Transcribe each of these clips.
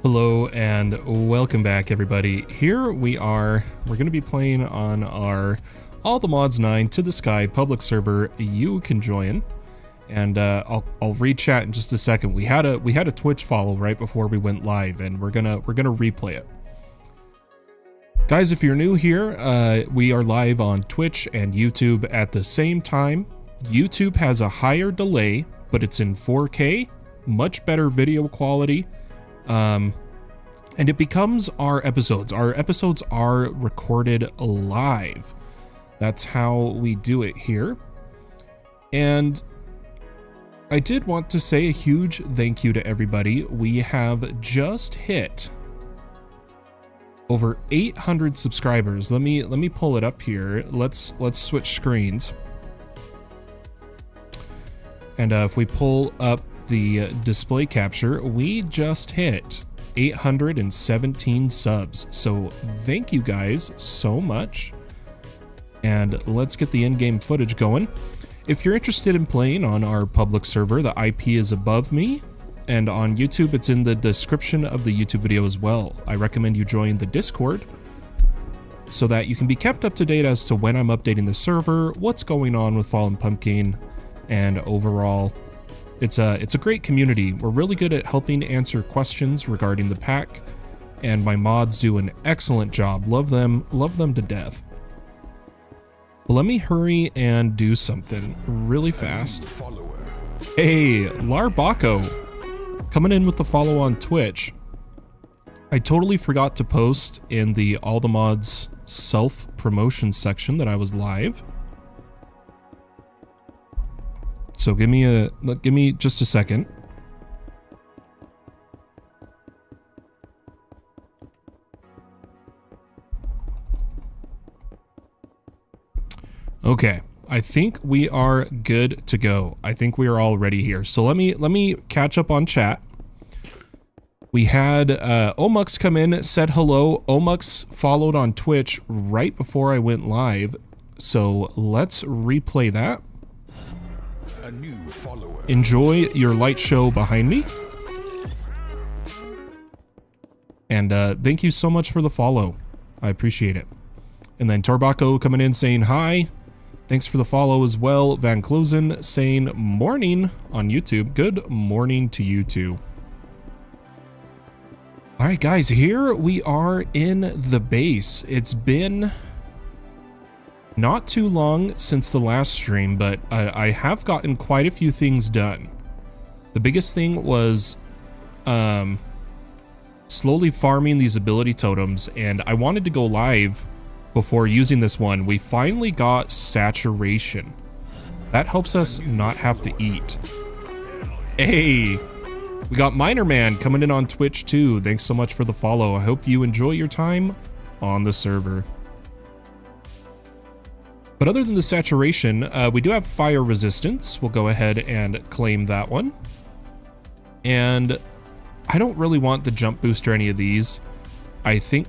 Hello and welcome back, everybody. Here we're going to be playing on our All the Mods 9 to the Sky public server. You can join, and I'll read chat in just a second. We had a Twitch follow right before we went live, and we're gonna replay it. Guys, if you're new here, we are live on Twitch and YouTube at the same time. YouTube has a higher delay, but it's in 4K, much better video quality. And it becomes our episodes. Our episodes are recorded live. That's how we do it here. And I did want to say a huge thank you to everybody. We have just hit over 800 subscribers. Let me pull it up here. Let's switch screens. And if we pull up the display capture, we just hit 817 subs. So thank you guys so much. And let's get the in-game footage going. If you're interested in playing on our public server, the IP is above me, and on YouTube it's in the description of the YouTube video as well. I recommend you join the Discord so that you can be kept up to date as to when I'm updating the server, what's going on with Fallen Pumpkin, and overall it's a great community. We're really good at helping answer questions regarding the pack, and my mods do an excellent job. Love them to death. But let me hurry and do something really fast. Hey, Larbaco, coming in with the follow on Twitch. I totally forgot to post in the All the Mods self-promotion section that I was live. So give me just a second. Okay, I think we are good to go. I think we are all ready here. So let me catch up on chat. We had Omux come in, said hello. Omux followed on Twitch right before I went live. So let's replay that. A new follower. Enjoy your light show behind me. And thank you so much for the follow. I appreciate it. And then Torbaco coming in saying hi. Thanks for the follow as well. Van Klozen saying morning on YouTube. Good morning to you too. All right, guys, here we are in the base. It's been not too long since the last stream, but I have gotten quite a few things done. The biggest thing was slowly farming these ability totems, and I wanted to go live before using this one. We finally got saturation. That helps us not have to eat. Hey, we got Miner Man coming in on Twitch too. Thanks so much for the follow. I hope you enjoy your time on the server. But other than the saturation, we do have fire resistance. We'll go ahead and claim that one. And I don't really want the jump boost or any of these. I think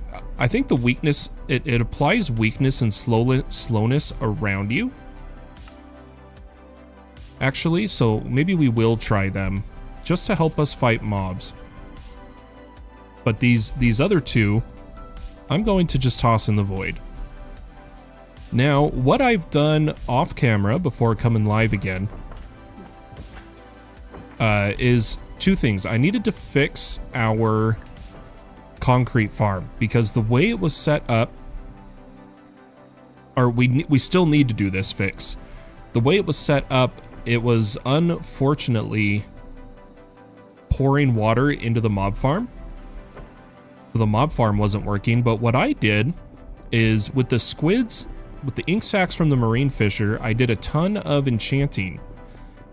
the weakness, it applies weakness and slowness around you. Actually, so maybe we will try them just to help us fight mobs. But these other two, I'm going to just toss in the void. Now, what I've done off camera before coming live again is two things. I needed to fix our concrete farm because the way it was set up, or we still need to do this fix. The way it was set up, it was unfortunately pouring water into the mob farm. The mob farm wasn't working, but what I did is with the squids, with the ink sacs from the marine fisher, I did a ton of enchanting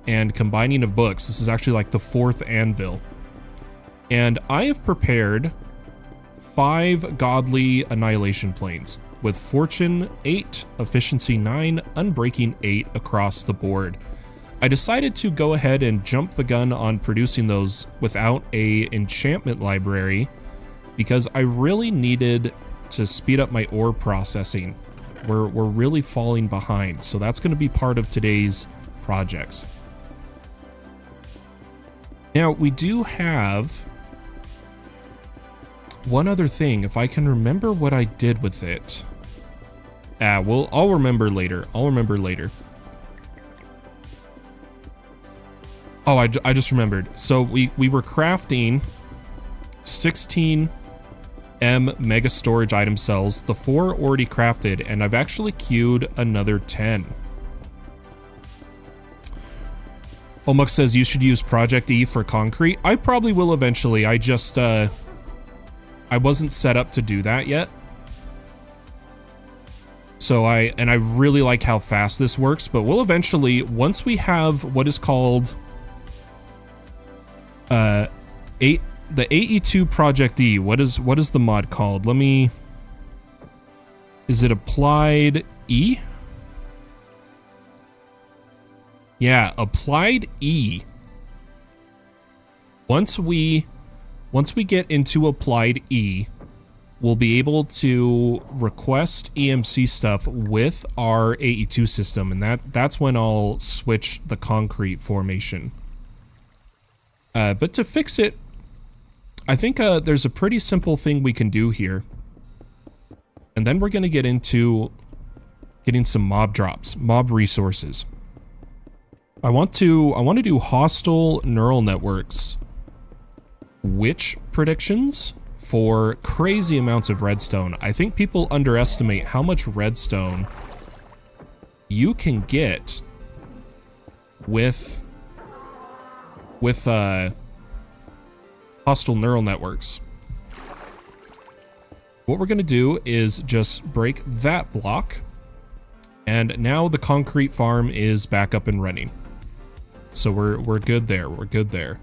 and combining of books. This is actually like the 4th anvil. And I have prepared 5 godly annihilation planes with fortune 8, efficiency 9, unbreaking 8 across the board. I decided to go ahead and jump the gun on producing those without a enchantment library because I really needed to speed up my ore processing. We're really falling behind, so that's going to be part of today's projects. Now, we do have one other thing, if I can remember what I did with it. Well, I'll remember later. I'll remember later. Oh, I just remembered. So we were crafting 16 mega storage item cells. The 4 already crafted, and I've actually queued another 10. Omux says you should use Project E for concrete. I probably will eventually. I just, I wasn't set up to do that yet. So I really like how fast this works, but we'll eventually, once we have what is called, the AE2 Project E, what is the mod called? Let me, is it Applied E? Yeah, Applied E. Once we get into Applied E, we'll be able to request EMC stuff with our AE2 system, and that's when I'll switch the concrete formation. But to fix it, I think there's a pretty simple thing we can do here. And then we're going to get into getting some mob drops, mob resources. I want to do hostile neural networks witch predictions for crazy amounts of redstone. I think people underestimate how much redstone you can get with hostile neural networks. What we're going to do is just break that block, and now the concrete farm is back up and running. So we're good there. We're good there.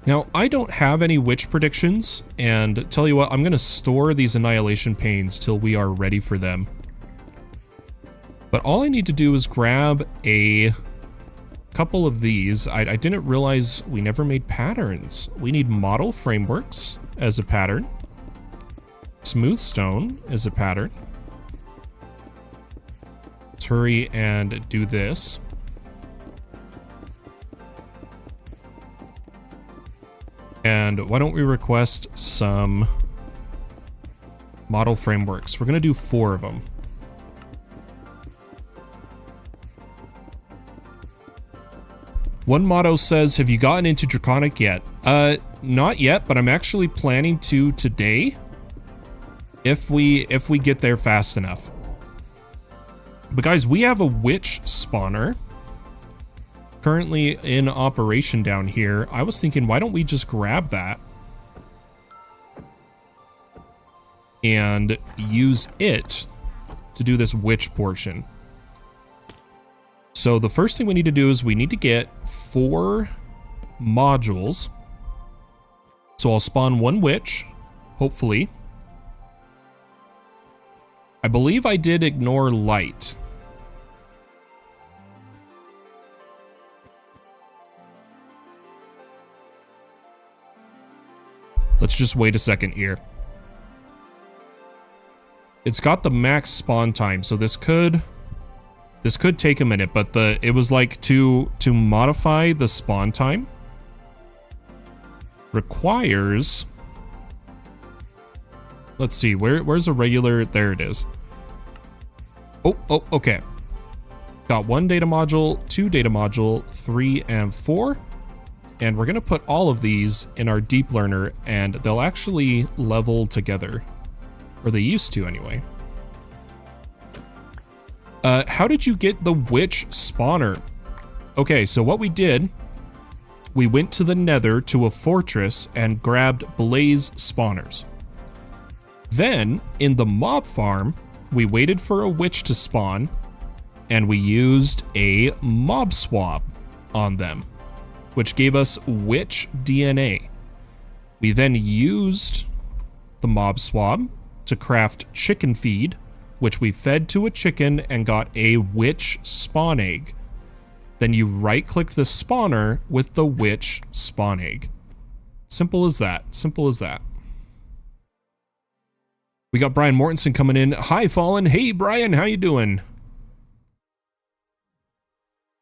Now, I don't have any witch predictions, and tell you what, I'm going to store these annihilation panes till we are ready for them. But all I need to do is grab a couple of these. I didn't realize we never made patterns. We need model frameworks as a pattern. Smooth stone as a pattern. Let's hurry and do this. And why don't we request some model frameworks? We're going to do 4 of them. One motto says, have you gotten into Draconic yet? Not yet, but I'm actually planning to today. If we get there fast enough. But guys, we have a witch spawner currently in operation down here. I was thinking, why don't we just grab that and use it to do this witch portion. So the first thing we need to do is we need to get 4 modules. So I'll spawn 1 witch, hopefully. I believe I did ignore light. Let's just wait a second here. It's got the max spawn time, so this could take a minute, but it was like to modify the spawn time requires, let's see, where's a regular, there it is. Oh, okay. Got 1 data module, 2 data module, 3 and 4. And we're gonna put all of these in our deep learner, and they'll actually level together. Or they used to anyway. How did you get the witch spawner? Okay, so what we did, we went to the nether to a fortress and grabbed blaze spawners. Then, in the mob farm, we waited for a witch to spawn, and we used a mob swab on them, which gave us witch DNA. We then used the mob swab to craft chicken feed, which we fed to a chicken and got a witch spawn egg. Then you right-click the spawner with the witch spawn egg. Simple as that. Simple as that. We got Brian Mortensen coming in. Hi, Fallen. Hey, Brian. How you doing?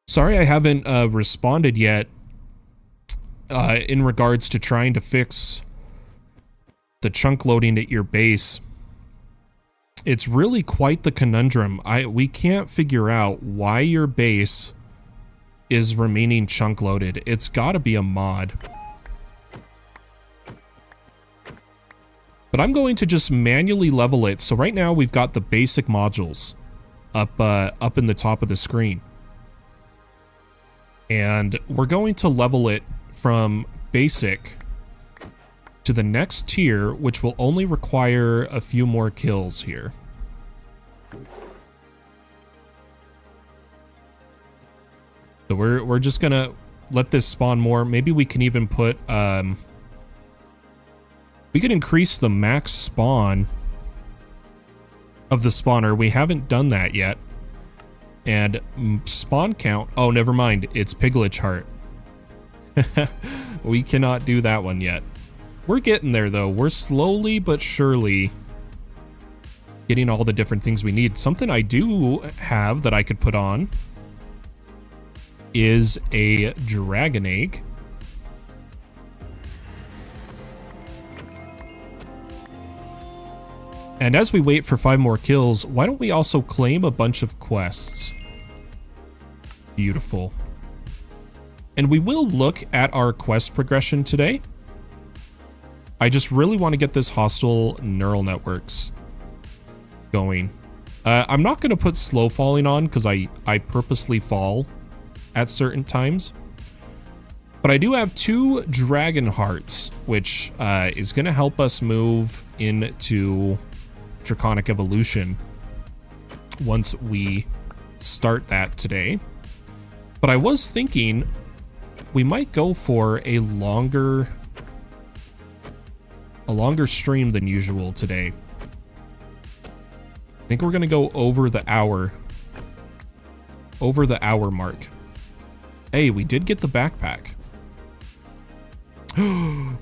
Sorry I haven't responded yet. in regards to trying to fix the chunk loading at your base. It's really quite the conundrum. We can't figure out why your base is remaining chunk loaded. It's got to be a mod. But I'm going to just manually level it. So right now we've got the basic modules up in the top of the screen. And we're going to level it from basic to the next tier, which will only require a few more kills here. So we're just gonna let this spawn more. Maybe we can even put we could increase the max spawn of the spawner. We haven't done that yet. And spawn count. Oh, never mind. It's Piglich Heart. We cannot do that one yet. We're getting there, though. We're slowly but surely getting all the different things we need. Something I do have that I could put on is a dragon egg. And as we wait for 5 more kills, why don't we also claim a bunch of quests? Beautiful. And we will look at our quest progression today. I just really want to get this hostile neural networks going. I'm not going to put slow falling on because I purposely fall at certain times. But I do have 2 dragon hearts, which is going to help us move into Draconic Evolution once we start that today. But I was thinking we might go for a longer stream than usual today. I think we're gonna go over the hour mark. Hey, we did get the backpack.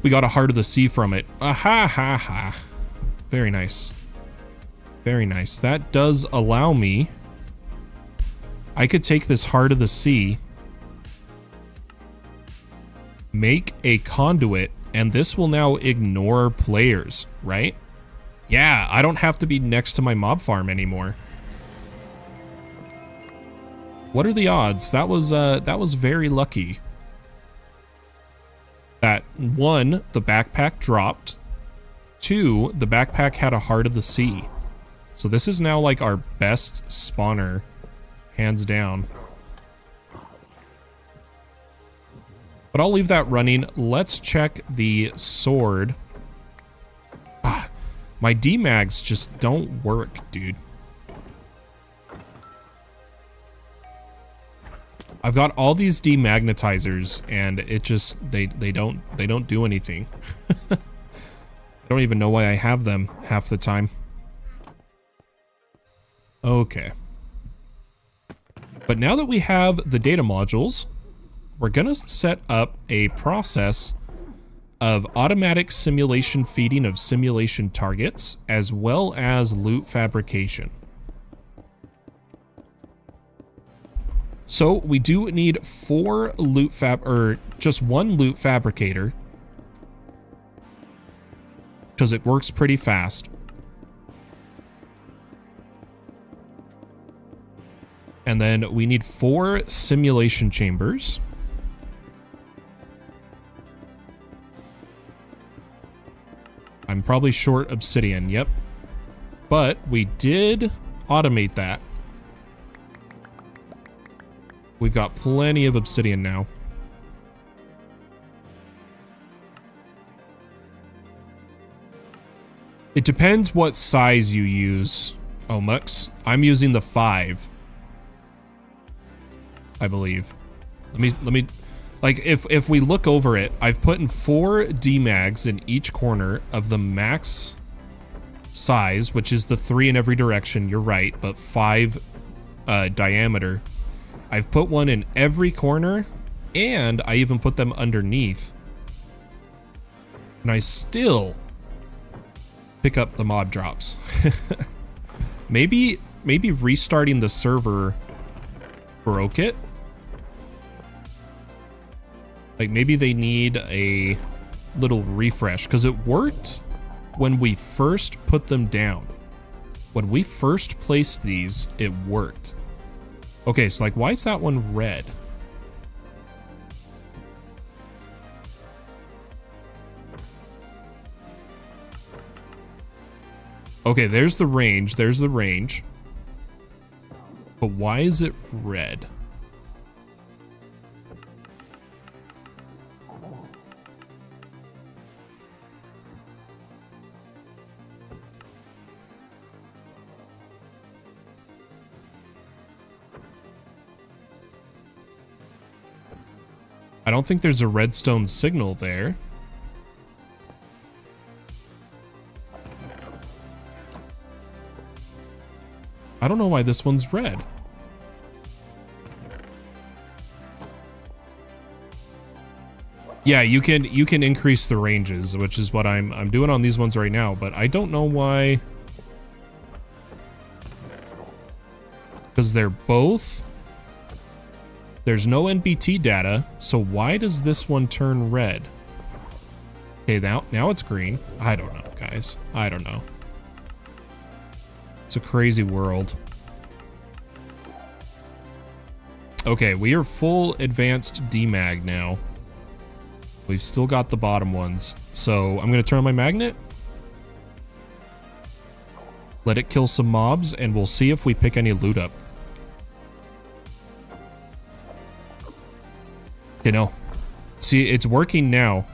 We got a Heart of the Sea from it. Ha ha ha. Very nice. Very nice. That does allow me. I could take this Heart of the Sea, make a conduit, and this will now ignore players, right? Yeah, I don't have to be next to my mob farm anymore. What are the odds? That was very lucky. That 1, the backpack dropped. 2, the backpack had a Heart of the Sea. So this is now like our best spawner, hands down. But I'll leave that running. Let's check the sword. My D-mags just don't work, dude. I've got all these demagnetizers and it just they don't do anything. I don't even know why I have them half the time. Okay. But now that we have the data modules, we're gonna set up a process of automatic simulation feeding of simulation targets, as well as loot fabrication. So we do need 4 loot just 1 loot fabricator, because it works pretty fast. And then we need 4 simulation chambers. I'm probably short obsidian, yep. But we did automate that. We've got plenty of obsidian now. It depends what size you use, Omux. I'm using the 5. I believe. Let me like if we look over it, I've put in 4 D-mags in each corner of the max size, which is the 3 in every direction, you're right, but 5 diameter. I've put one in every corner, and I even put them underneath. And I still pick up the mob drops. Maybe restarting the server broke it. Like maybe they need a little refresh, because it worked when we first put them down. When we first placed these, it worked. Okay, so like, why is that one red? Okay, there's the range. There's the range. But why is it red? I don't think there's a redstone signal there. I don't know why this one's red. Yeah, you can increase the ranges, which is what I'm doing on these ones right now, but I don't know why. Because they're both. There's no NBT data, so why does this one turn red? Okay, now it's green. I don't know, guys. I don't know. It's a crazy world. Okay, we are full advanced demag now. We've still got the bottom ones. So I'm going to turn on my magnet. Let it kill some mobs, and we'll see if we pick any loot up. You know, see, it's working now.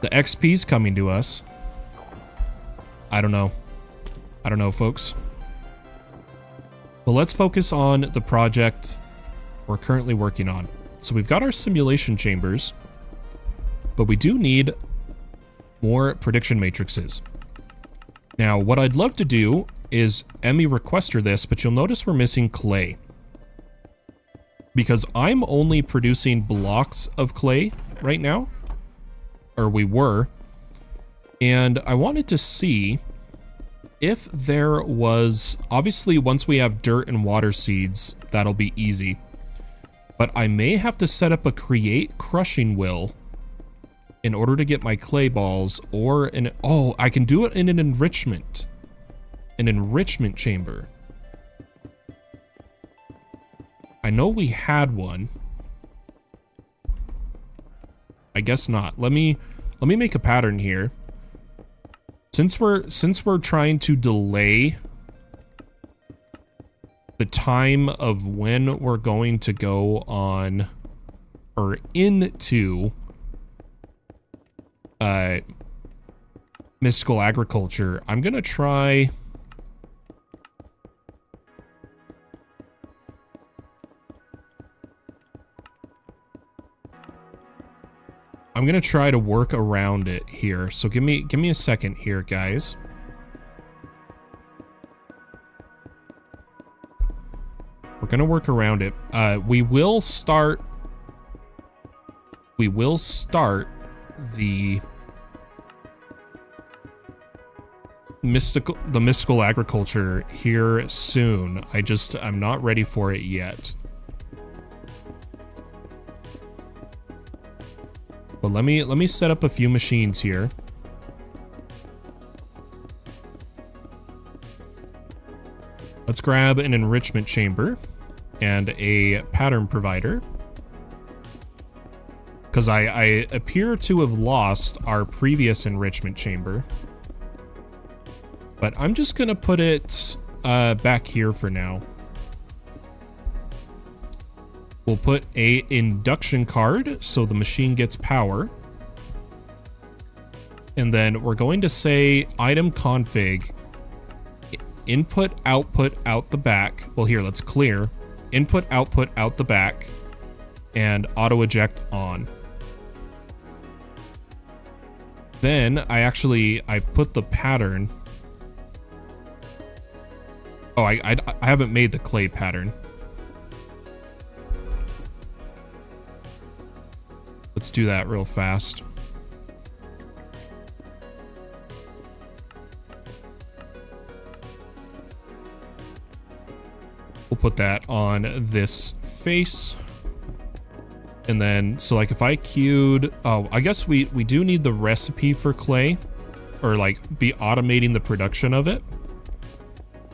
The XP's coming to us. I don't know. I don't know, folks. But let's focus on the project we're currently working on. So we've got our simulation chambers, but we do need more prediction matrices. Now, what I'd love to do is Emmy requester this, but you'll notice we're missing clay. Because I'm only producing blocks of clay right now. Or we were. And I wanted to see if there was... Obviously, once we have dirt and water seeds, that'll be easy. But I may have to set up a create crushing wheel in order to get my clay balls, or an... Oh, I can do it in an enrichment. An enrichment chamber. I know we had one. I guess not. Let me make a pattern here. Since we're trying to delay the time of when we're going to go on or into mystical agriculture, I'm gonna try... I'm gonna try to work around it here. So give me a second here, guys. We're gonna work around it. We will start the mystical agriculture here soon. I'm not ready for it yet. But let me set up a few machines here. Let's grab an enrichment chamber and a pattern provider. Because I appear to have lost our previous enrichment chamber. But I'm just gonna put it back here for now. We'll put a induction card so the machine gets power. And then we're going to say item config input output out the back. Well, here, let's clear. Input output out the back and auto eject on. Then I put the pattern. Oh, I haven't made the clay pattern. Let's do that real fast. We'll put that on this face. And then, so like if I queued, oh, I guess we do need the recipe for clay, or like be automating the production of it.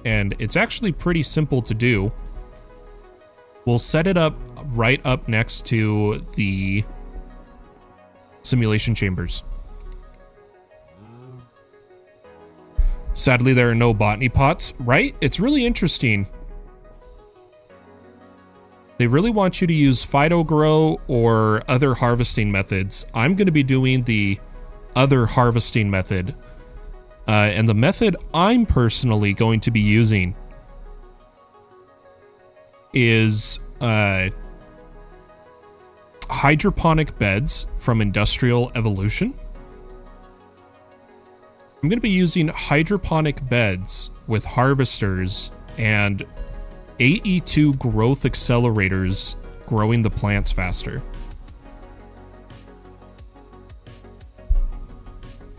And it's actually pretty simple to do. We'll set it up right up next to the simulation chambers. Sadly, there are no botany pots, right? It's really interesting. They really want you to use phytogrow or other harvesting methods. I'm going to be doing the other harvesting method. And the method I'm personally going to be using is hydroponic beds from Industrial Evolution. I'm going to be using hydroponic beds with harvesters and AE2 growth accelerators, growing the plants faster.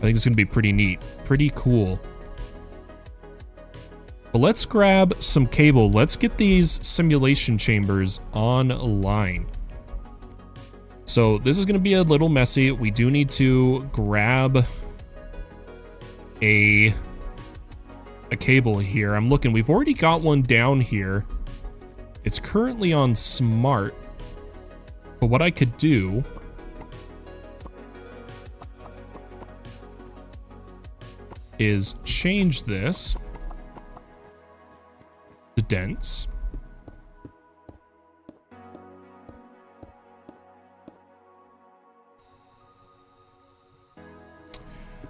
I think it's going to be pretty neat, pretty cool. But let's grab some cable. Let's get these simulation chambers online. So this is going to be a little messy. We do need to grab a cable here. I'm looking. We've already got one down here. It's currently on smart. But what I could do is change this to dense.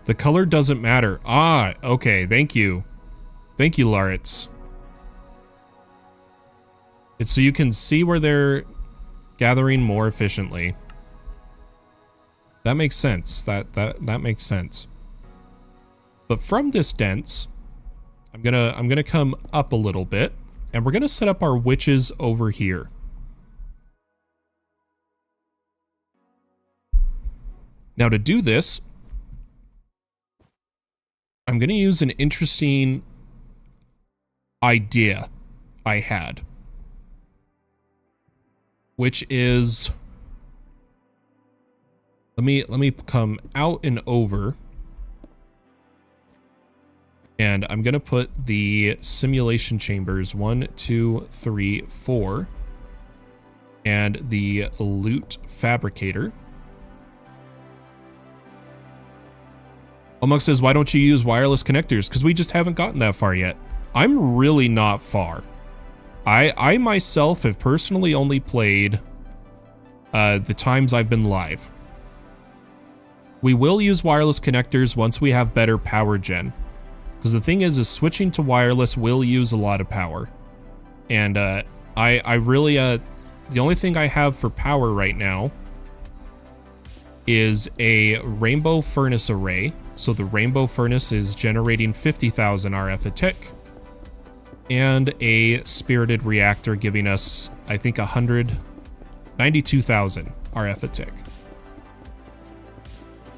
The color doesn't matter. Ah, okay. Thank you. Thank you, Laritz. It's so you can see where they're gathering more efficiently. That makes sense. That makes sense. But from this dense, I'm gonna come up a little bit, and we're gonna set up our witches over here. Now to do this, I'm going to use an interesting idea I had, which is, let me come out and over, and I'm going to put the simulation chambers 1, 2, 3, 4, and the loot fabricator. Amongst says, why don't you use wireless connectors? Because we just haven't gotten that far yet. I'm really not far. I myself have personally only played the times I've been live. We will use wireless connectors once we have better power gen. Because the thing is switching to wireless will use a lot of power. And I really, the only thing I have for power right now is a rainbow furnace array. So the rainbow furnace is generating 50,000 RF a tick, and a spirited reactor giving us, I think, 192,000 RF a tick.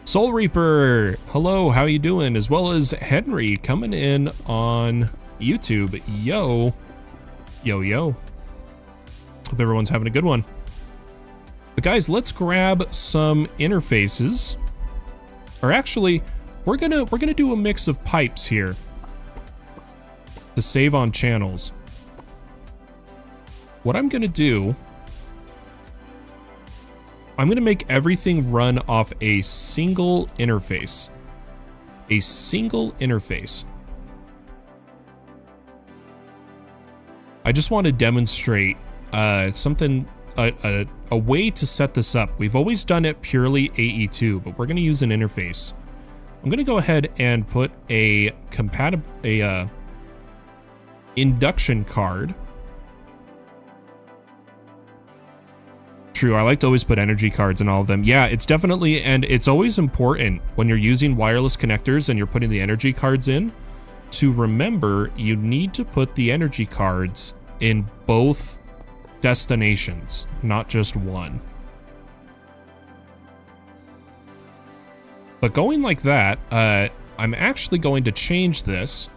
Soul Reaper, hello, how you doing? As well as Henry coming in on YouTube. Yo, yo, yo. Hope everyone's having a good one. But guys, let's grab some interfaces. Or actually, we're gonna do a mix of pipes here to save on channels. What I'm gonna do, I'm gonna make everything run off a single interface. A single interface. I just want to demonstrate something, a way to set this up. We've always done it purely AE2, but we're gonna use an interface. I'm going to go ahead and put a induction card. True, I like to always put energy cards in all of them. Yeah, it's definitely, and it's always important when you're using wireless connectors and you're putting the energy cards in, to remember you need to put the energy cards in both destinations, not just one. But going like that, I'm actually going to change this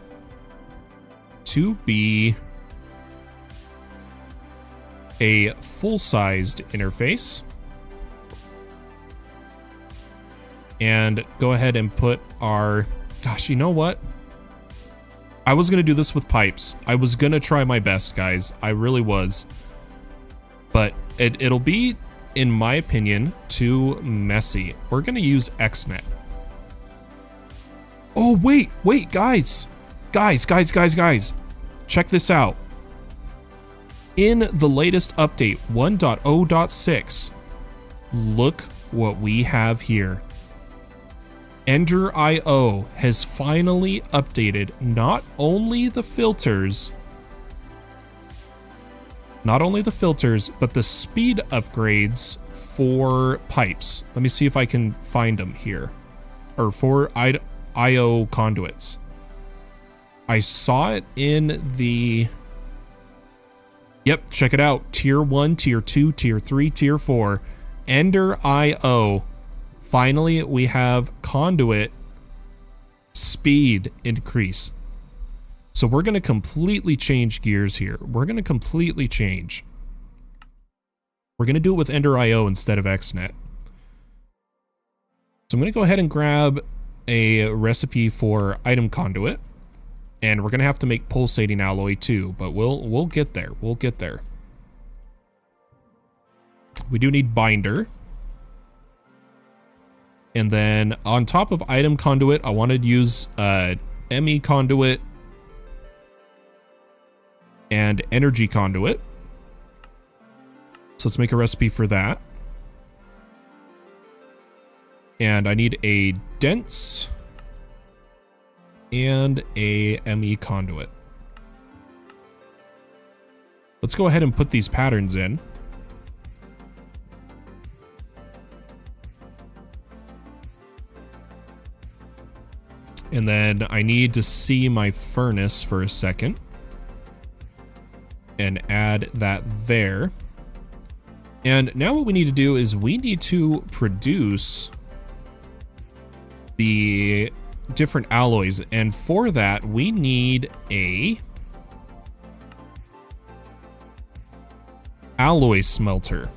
to be a full-sized interface. and go ahead and put our, gosh, you know what? I was going to do this with pipes. I was going to try my best, guys. I really was. But it'll be, in my opinion, too messy. We're going to use XNet. Oh, wait, guys. Guys. Check this out. In the latest update, 1.0.6, look what we have here. ENDERIO has finally updated not only the filters, but the speed upgrades for pipes. Let me see if I can find them here. Or for IO conduits. I saw it in the... Yep, check it out. Tier 1, Tier 2, Tier 3, Tier 4. ENDERIO. Finally, we have conduit speed increase. So we're going to completely change gears here. We're going to completely change. We're going to do it with ENDERIO instead of XNet. So I'm going to go ahead and grab a recipe for item conduit. And we're going to have to make pulsating alloy too, but we'll get there. We'll get there. We do need binder. And then on top of item conduit, I wanted to use ME conduit and energy conduit. So let's make a recipe for that. And I need a dense and a ME conduit. Let's go ahead and put these patterns in. And then I need to see my furnace for a second and add that there. And now what we need to do is we need to produce the different alloys. And for that, we need a alloy smelter.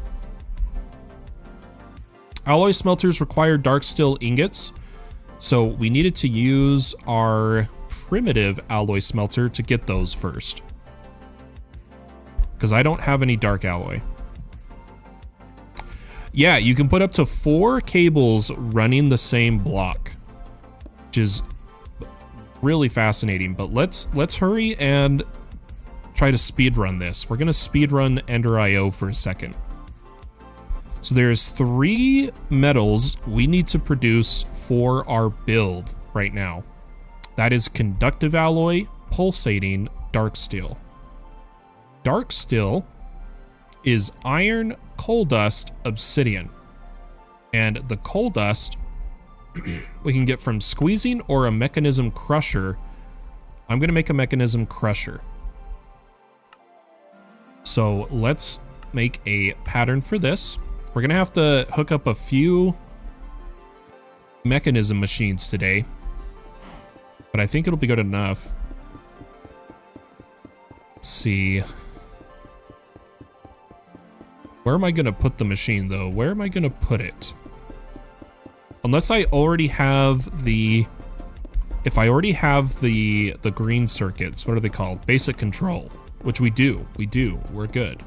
Alloy smelters require dark steel ingots. So we needed to use our primitive alloy smelter to get those first. Because I don't have any dark alloy. Yeah, you can put up to 4 cables running the same block. Which is really fascinating. But let's hurry and try to speedrun this. We're going to speedrun ENDERIO for a second. So there's 3 metals we need to produce for our build right now. That is conductive alloy, pulsating, dark steel. Dark steel is iron, coal dust, obsidian. And the coal dust we can get from squeezing or a mechanism crusher. I'm going to make a mechanism crusher. So let's make a pattern for this. We're going to have to hook up a few mechanism machines today, but I think it'll be good enough. Let's see. Where am I going to put the machine, though? Where am I going to put it? Unless I already have the... If I already have the green circuits, what are they called? Basic control, which we do. We're good.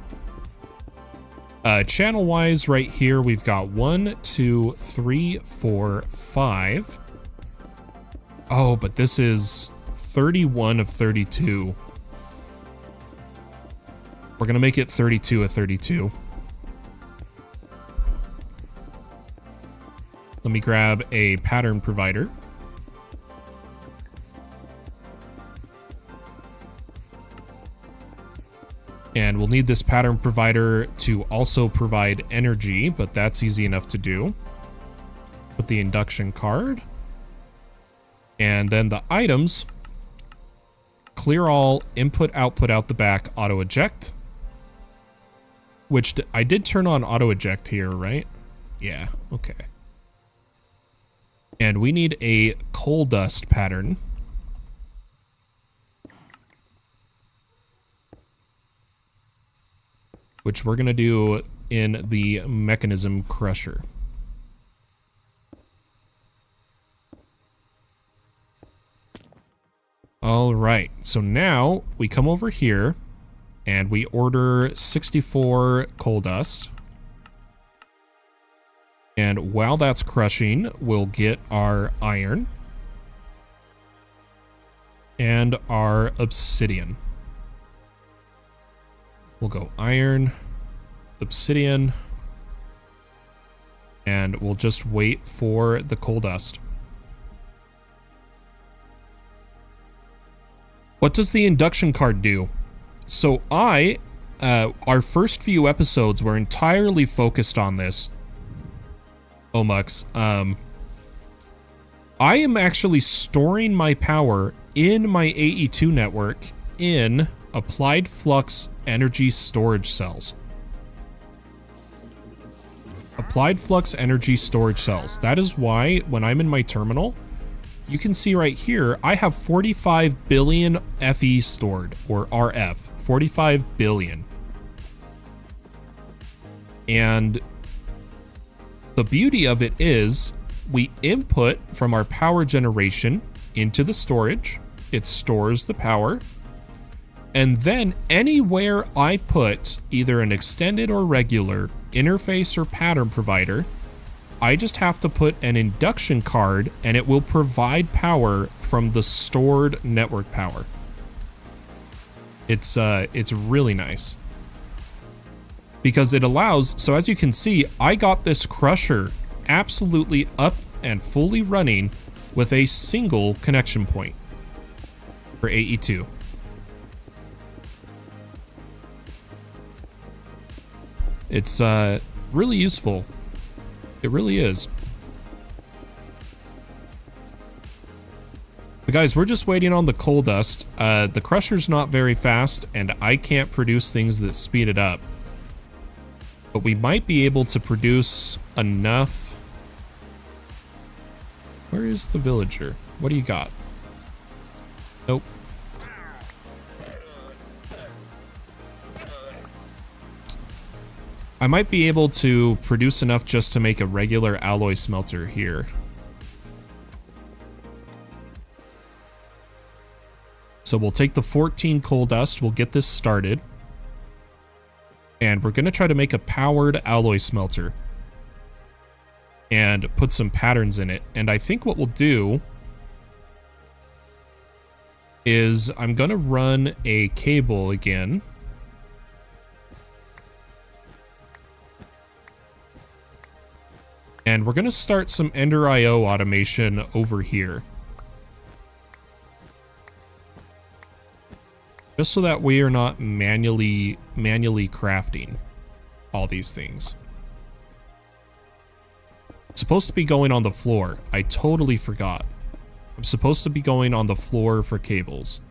Channel-wise, right here, we've got 1, 2, 3, 4, 5. Oh, but this is 31 of 32. We're gonna make it 32 of 32. Let me grab a pattern provider. And we'll need this pattern provider to also provide energy, but that's easy enough to do. Put the induction card. And then the items. Clear all, input, output, out the back, auto eject. Which I did turn on auto eject here, right? Yeah, okay. And we need a coal dust pattern. Which we're going to do in the mechanism crusher. All right, so now we come over here and we order 64 coal dust. And while that's crushing, we'll get our iron and our obsidian. We'll go iron, obsidian, and we'll just wait for the coal dust. What does the induction card do? So our first few episodes were entirely focused on this. Oh, Mux. I am actually storing my power in my AE2 network in applied flux energy storage cells. Applied flux energy storage cells. That is why when I'm in my terminal, you can see right here, I have 45 billion FE stored, or RF, 45 billion. And the beauty of it is we input from our power generation into the storage. It stores the power. And then anywhere I put either an extended or regular interface or pattern provider, I just have to put an induction card and it will provide power from the stored network power. It's really nice. Because it allows, so as you can see, I got this crusher absolutely up and fully running with a single connection point for AE2. It's really useful. It really is. But guys, we're just waiting on the coal dust. The crusher's not very fast, and I can't produce things that speed it up. But we might be able to produce enough. Where is the villager? What do you got? Nope. I might be able to produce enough just to make a regular alloy smelter here. So we'll take the 14 coal dust, we'll get this started. And we're going to try to make a powered alloy smelter. And put some patterns in it. And I think what we'll do is I'm going to run a cable again. And we're going to start some ENDERIO automation over here. Just so that we are not manually crafting all these things. It's supposed to be going on the floor. I totally forgot. I'm supposed to be going on the floor for cables.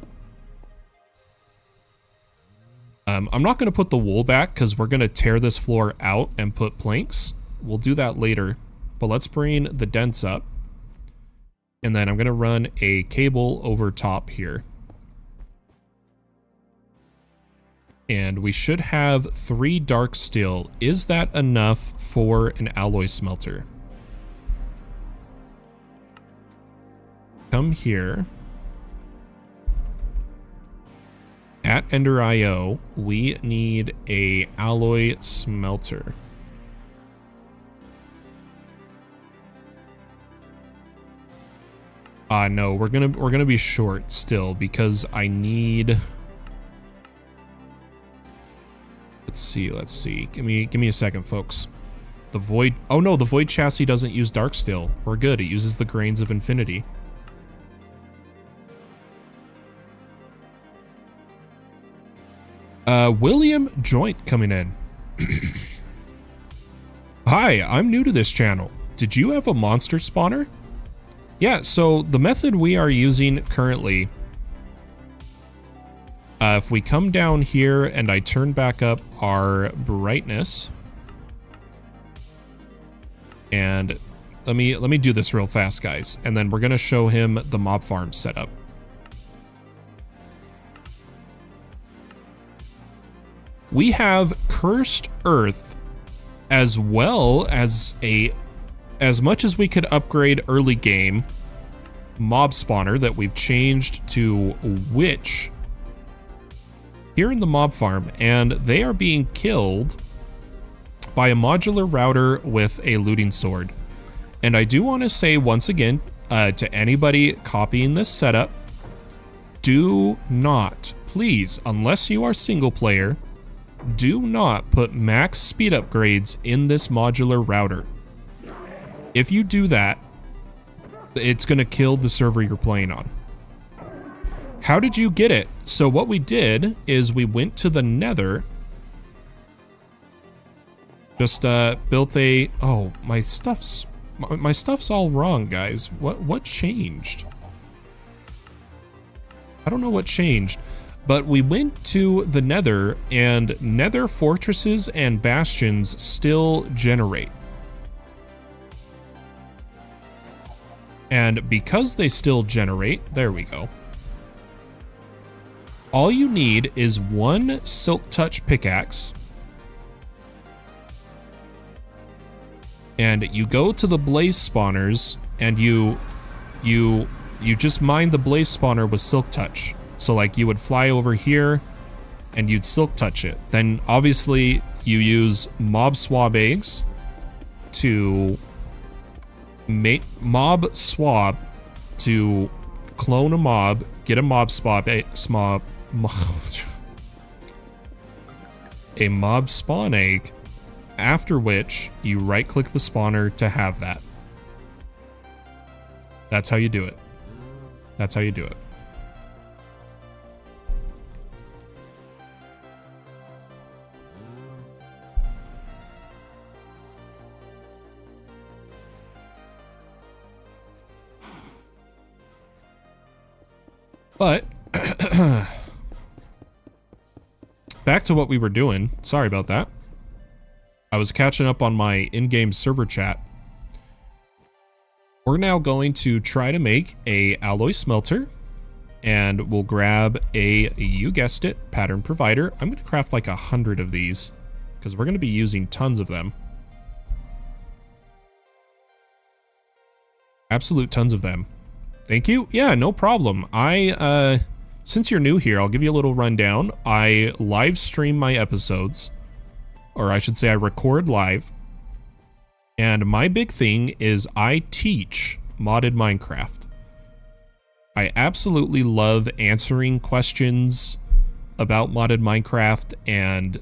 I'm not going to put the wool back because we're going to tear this floor out and put planks. We'll do that later. But let's bring the dents up. And then I'm going to run a cable over top here. And we should have 3 dark steel. Is that enough for an alloy smelter? Come here. At ENDERIO, we need a alloy smelter. No, we're gonna be short still because I need. Let's see. Give me a second, folks. The void. Oh no, the void chassis doesn't use dark steel. We're good. It uses the grains of infinity. William Joint coming in. Hi, I'm new to this channel. Did you have a monster spawner? Yeah, so the method we are using currently, if we come down here and I turn back up our brightness, and let me do this real fast, guys, and then we're gonna show him the mob farm setup. We have cursed earth as well as as much as we could upgrade early game, mob spawner that we've changed to witch here in the mob farm, and they are being killed by a modular router with a looting sword. And I do want to say once again to anybody copying this setup, do not, please, unless you are single player, do not put max speed upgrades in this modular router. If you do that, it's going to kill the server you're playing on. How did you get it? So what we did is we went to the Nether. Just built a... Oh, my stuff's all wrong, guys. What changed? I don't know what changed. But we went to the Nether, and Nether fortresses and bastions still generate. And because they still generate, there we go. All you need is one Silk Touch pickaxe. And you go to the blaze spawners, and you just mine the blaze spawner with Silk Touch. So like you would fly over here and you'd Silk Touch it. Then obviously you use mob swab eggs to make mob swab to clone a mob, get a mob swab a mob spawn egg, after which you right click the spawner to have that. That's how you do it. That's how you do it. But back to what we were doing. Sorry about that. I was catching up on my in-game server chat. We're now going to try to make a alloy smelter, and we'll grab a, you guessed it, pattern provider. I'm going to craft like 100 of these because we're going to be using tons of them. Absolute tons of them. Thank you. Yeah, no problem. Since you're new here, I'll give you a little rundown. I live stream my episodes, or I should say I record live. And my big thing is I teach modded Minecraft. I absolutely love answering questions about modded Minecraft and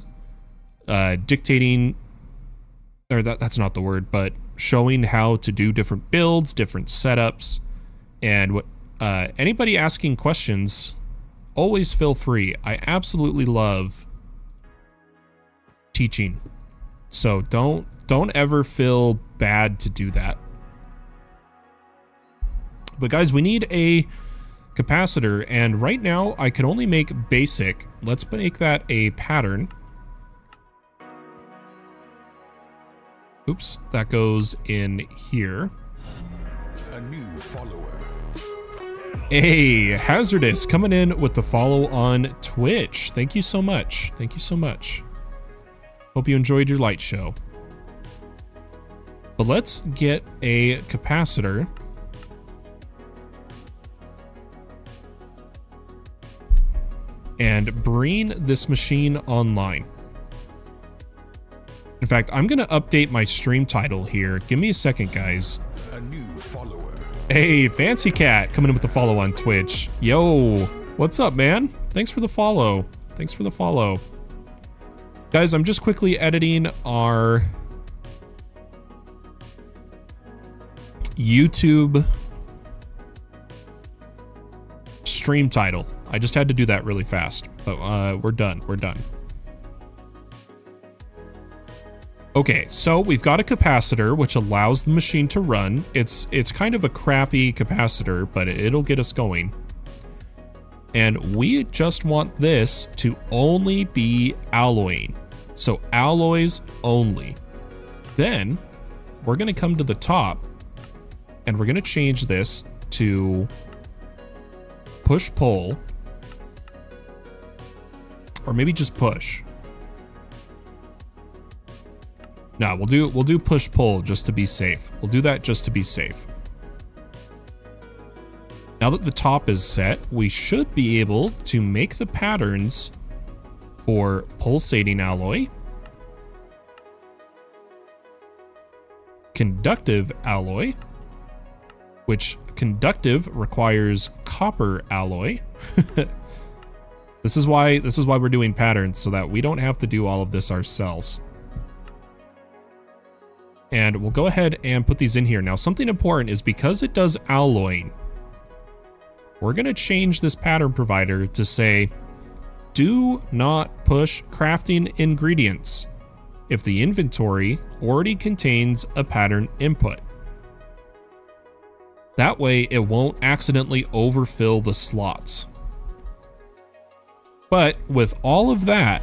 dictating, or that's not the word, but showing how to do different builds, different setups. And what anybody asking questions, always feel free. I absolutely love teaching. So don't ever feel bad to do that. But guys, we need a capacitor, and right now I can only make basic. Let's make that a pattern. Oops, that goes in here. A new follower. Hey, Hazardous coming in with the follow on Twitch. Thank you so much. Thank you so much. Hope you enjoyed your light show. But let's get a capacitor. And bring this machine online. In fact, I'm going to update my stream title here. Give me a second, guys. A new follower. Hey, Fancy Cat coming in with the follow on Twitch. Yo, what's up, man? Thanks for the follow. Thanks for the follow. Guys, I'm just quickly editing our YouTube stream title. I just had to do that really fast, but we're done. We're done. Okay, so we've got a capacitor which allows the machine to run. It's kind of a crappy capacitor, but it'll get us going. And we just want this to only be alloying. So alloys only. Then we're going to come to the top and we're going to change this to push-pull, or maybe just push. No, we'll do push-pull just to be safe. We'll do that just to be safe. Now that the top is set, we should be able to make the patterns for pulsating alloy, conductive alloy, which conductive requires copper alloy. This is why we're doing patterns, so that we don't have to do all of this ourselves. And we'll go ahead and put these in here. Now, something important is because it does alloying, we're going to change this pattern provider to say, do not push crafting ingredients if the inventory already contains a pattern input. That way it won't accidentally overfill the slots. But with all of that,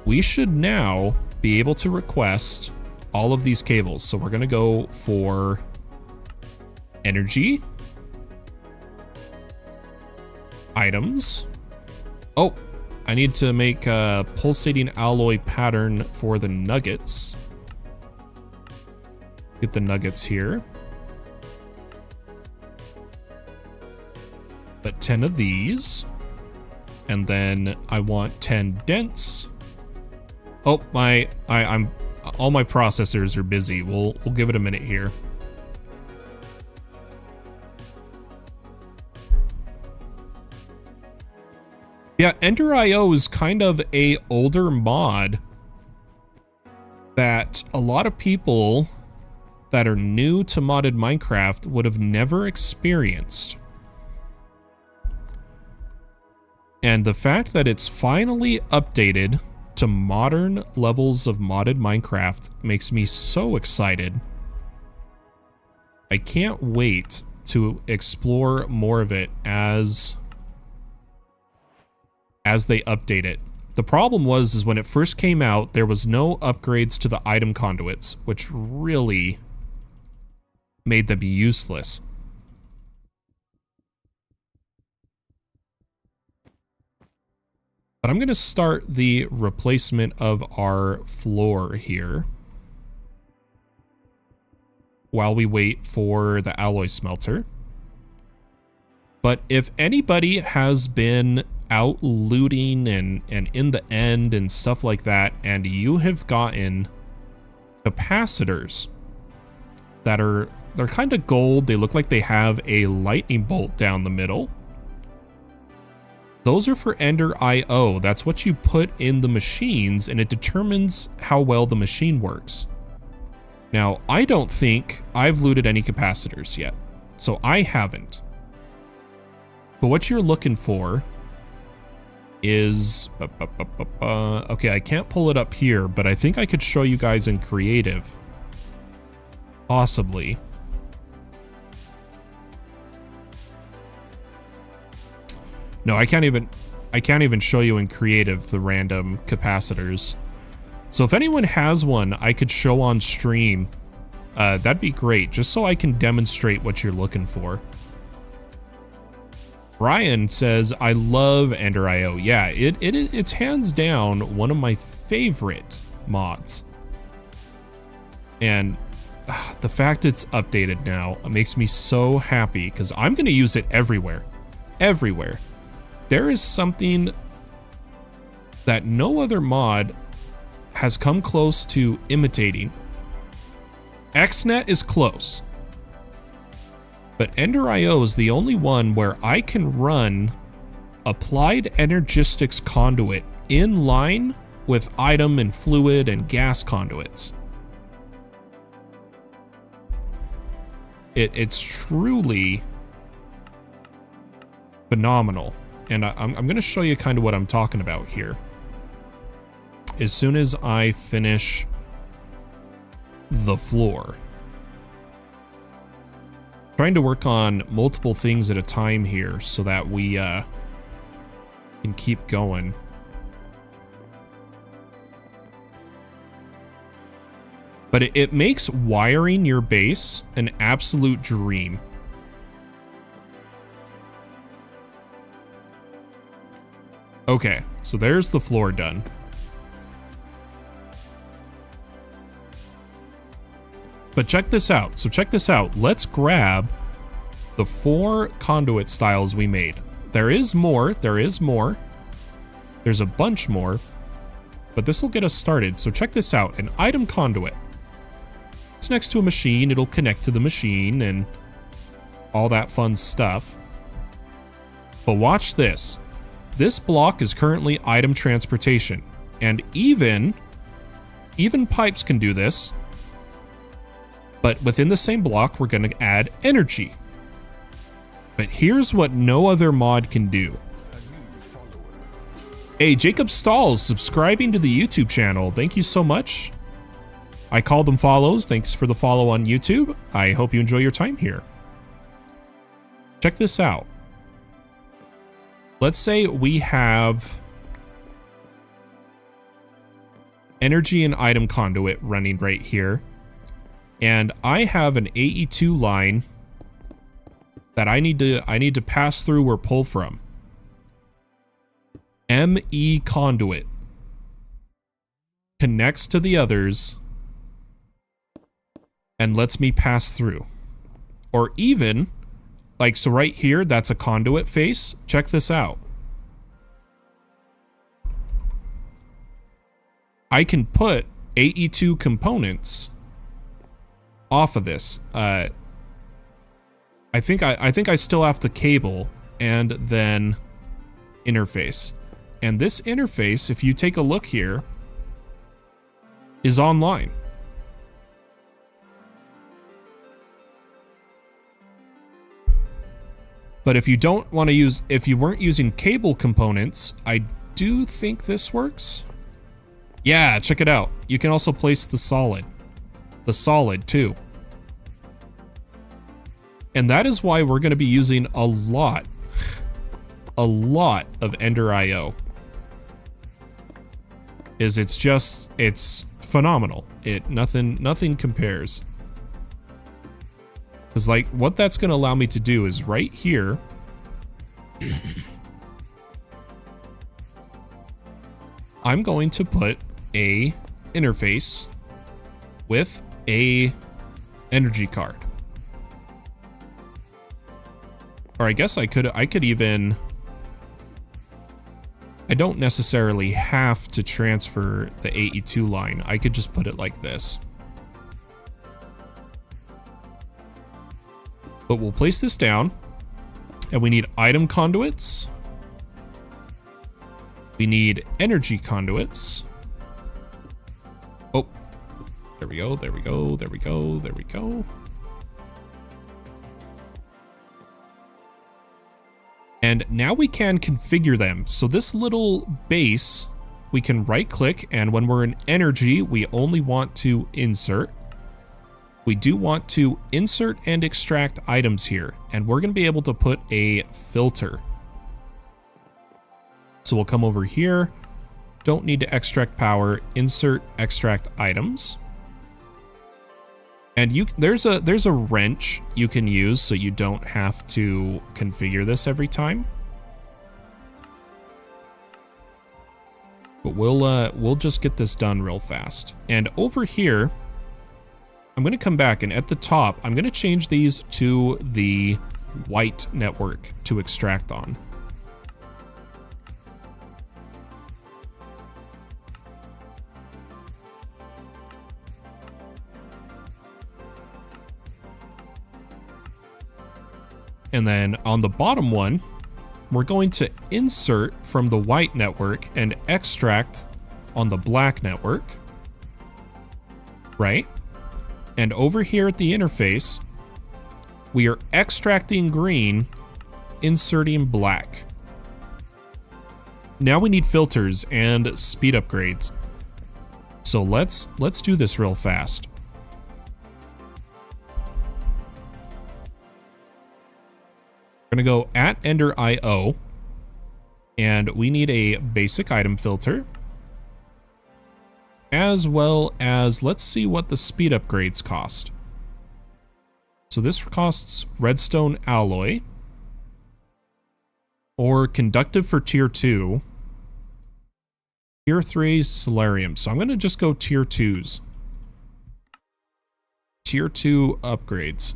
we should now be able to request all of these cables. So we're going to go for energy, items. Oh, I need to make a pulsating alloy pattern for the nuggets. Get the nuggets here. But 10 of these. And then I want 10 dents. Oh, I'm all my processors are busy. We'll give it a minute here. Yeah, ENDERIO is kind of a older mod that a lot of people that are new to modded Minecraft would have never experienced. And the fact that it's finally updated to modern levels of modded Minecraft makes me so excited. I can't wait to explore more of it as they update it. The problem was when it first came out, there was no upgrades to the item conduits, which really made them useless. But I'm going to start the replacement of our floor here while we wait for the alloy smelter. But if anybody has been out looting and in the end and stuff like that, and you have gotten capacitors that they're kind of gold, they look like they have a lightning bolt down the middle. Those are for ENDERIO. That's what you put in the machines, and it determines how well the machine works. Now, I don't think I've looted any capacitors yet, so I haven't. But what you're looking for is... okay, I can't pull it up here, but I think I could show you guys in creative. Possibly. No, I can't even show you in creative the random capacitors. So if anyone has one I could show on stream, that'd be great, just so I can demonstrate what you're looking for. Ryan says, I love ENDERIO. Yeah, it's hands down one of my favorite mods. And the fact it's updated now makes me so happy, because I'm going to use it everywhere. Everywhere. There is something that no other mod has come close to imitating. XNet is close. But ENDERIO is the only one where I can run applied energistics conduit in line with item and fluid and gas conduits. It's truly phenomenal. And I'm going to show you kind of what I'm talking about here. As soon as I finish the floor. Trying to work on multiple things at a time here so that we can keep going. But it makes wiring your base an absolute dream. Okay, so there's the floor done. But check this out. So check this out. Let's grab the 4 conduit styles we made. There is more. There's a bunch more, but this will get us started. So check this out, an item conduit. It's next to a machine, it'll connect to the machine and all that fun stuff. But watch this. This block is currently item transportation, and even pipes can do this. But within the same block, we're going to add energy. But here's what no other mod can do. Hey, Jacob Stalls, subscribing to the YouTube channel. Thank you so much. I call them follows. Thanks for the follow on YouTube. I hope you enjoy your time here. Check this out. Let's say we have energy and item conduit running right here. And I have an AE2 line that I need to pass through or pull from. ME conduit connects to the others and lets me pass through. Or even, like, so right here, that's a conduit face. Check this out. I can put AE2 components off of this. I think I still have to cable and then interface. And this interface, if you take a look here, is online. But if you don't want to use, if you weren't using cable components, I do think this works. Yeah, check it out. You can also place the solid too. And that is why we're going to be using a lot of ENDERIO. It's phenomenal. Nothing compares. Because, like, what that's going to allow me to do is right here. I'm going to put a interface with a energy card. Or I guess I could even, I don't necessarily have to transfer the AE2 line. I could just put it like this. But we'll place this down, and we need item conduits. We need energy conduits. Oh, there we go, there we go, there we go, there we go. And now we can configure them. So this little base, we can right click, and when we're in energy, we only want to insert. We do want to insert and extract items here, and we're going to be able to put a filter. So we'll come over here, don't need to extract power, insert, extract items. And there's a wrench you can use so you don't have to configure this every time. But we'll just get this done real fast. And over here, I'm going to come back, and at the top, I'm going to change these to the white network to extract on. And then on the bottom one, we're going to insert from the white network and extract on the black network, right? And over here at the interface, we are extracting green, inserting black. Now we need filters and speed upgrades. So let's do this real fast. We're going to go at ENDERIO, and we need a basic item filter, as well as, let's see what the speed upgrades cost. So this costs redstone alloy, or conductive for tier 2, tier 3 solarium. So I'm going to just go tier 2s. Tier 2 upgrades.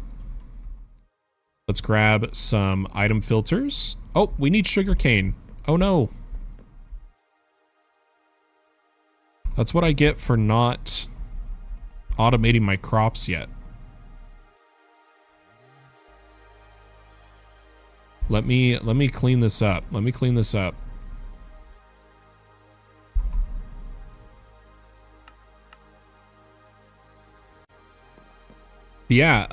Let's grab some item filters. Oh, we need sugarcane. Oh no. That's what I get for not automating my crops yet. Let me clean this up. Let me clean this up. Yeah,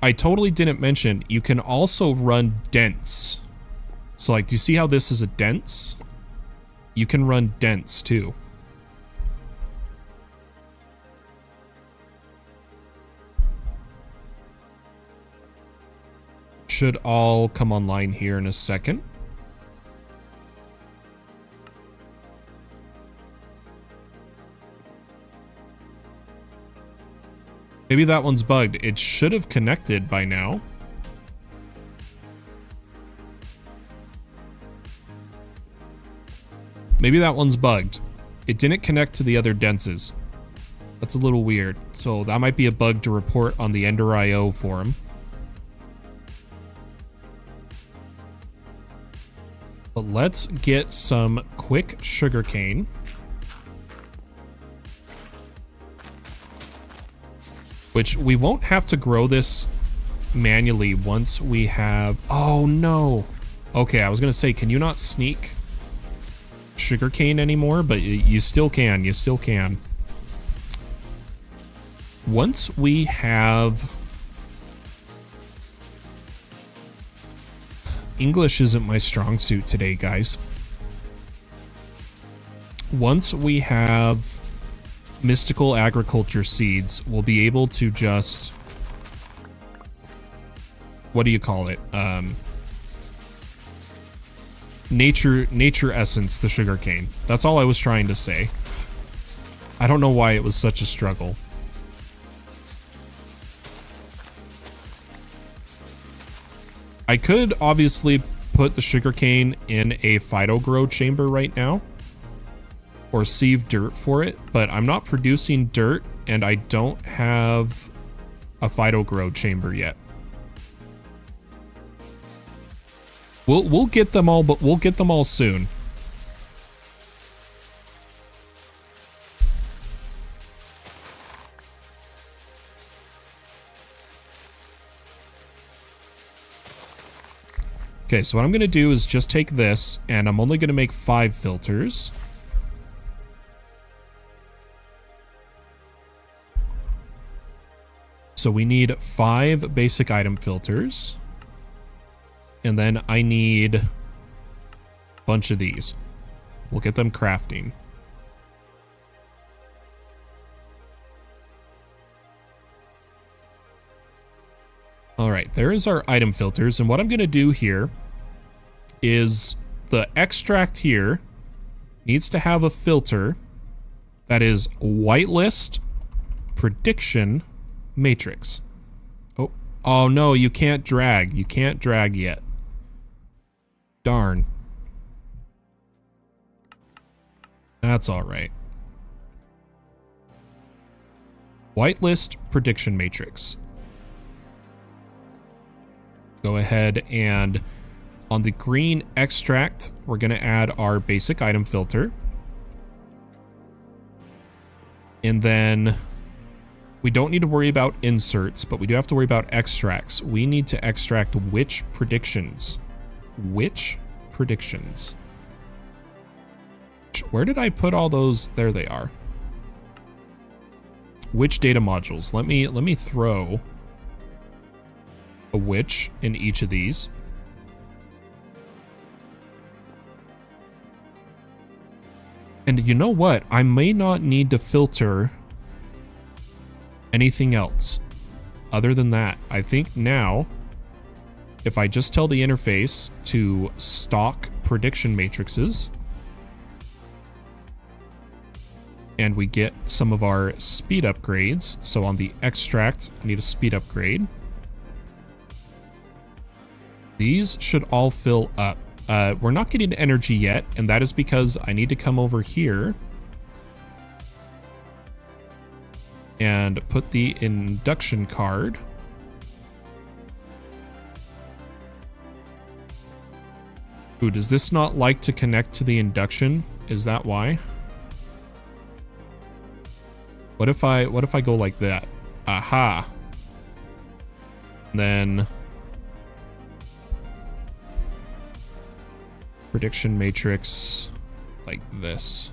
I totally didn't mention, you can also run dense. So like, do you see how this is a dense? You can run dense too. Should all come online here in a second. Maybe that one's bugged. It should have connected by now. Maybe that one's bugged. It didn't connect to the other denses. That's a little weird. So that might be a bug to report on the ENDERIO forum. But let's get some quick sugarcane. Which we won't have to grow this manually once we have... Oh no! Okay, I was gonna say, can you not sneak sugarcane anymore? But you still can, you still can. Once we have... English isn't my strong suit today, guys. Once we have mystical agriculture seeds, we'll be able to just... What do you call it? Nature essence the sugarcane. That's all I was trying to say. I don't know why it was such a struggle. I could obviously put the sugarcane in a phyto grow chamber right now, or sieve dirt for it, but I'm not producing dirt and I don't have a phyto grow chamber yet. We'll get them all, but we'll get them all soon. Okay, so what I'm going to do is just take this, and I'm only going to make 5 filters. So we need 5 basic item filters. And then I need a bunch of these. We'll get them crafting. All right, there is our item filters. And what I'm going to do here is the extract here needs to have a filter that is whitelist prediction matrix. Oh no, you can't drag. You can't drag yet. Darn. That's all right. Whitelist prediction matrix. Go ahead and on the green extract, we're going to add our basic item filter. And then we don't need to worry about inserts, but we do have to worry about extracts. We need to extract which predictions. Which predictions? Where did I put all those? There they are. Which data modules? Let me throw a which in each of these. And you know what? I may not need to filter anything else. Other than that, I think now, if I just tell the interface to stock prediction matrices, and we get some of our speed upgrades. So on the extract, I need a speed upgrade. These should all fill up. We're not getting energy yet, and that is because I need to come over here and put the induction card Ooh, does this not like to connect to the induction? Is that why? What if I go like that? Aha. Then prediction matrix like this.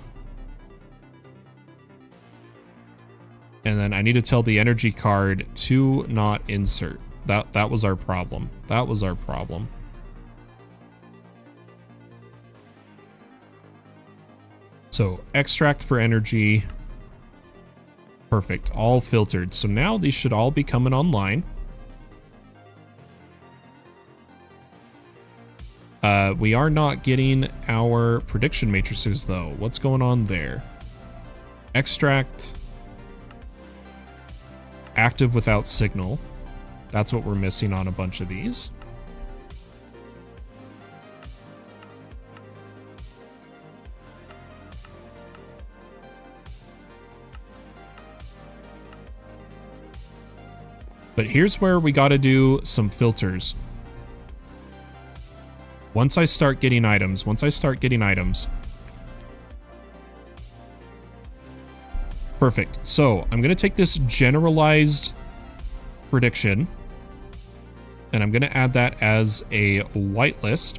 And then I need to tell the energy card to not insert. That was our problem. That was our problem. So extract for energy. Perfect. All filtered. So now these should all be coming online. We are not getting our prediction matrices though. What's going on there? Extract. Active without signal. That's what we're missing on a bunch of these. But here's where we got to do some filters. Once I start getting items, perfect. So I'm going to take this generalized prediction and I'm going to add that as a whitelist.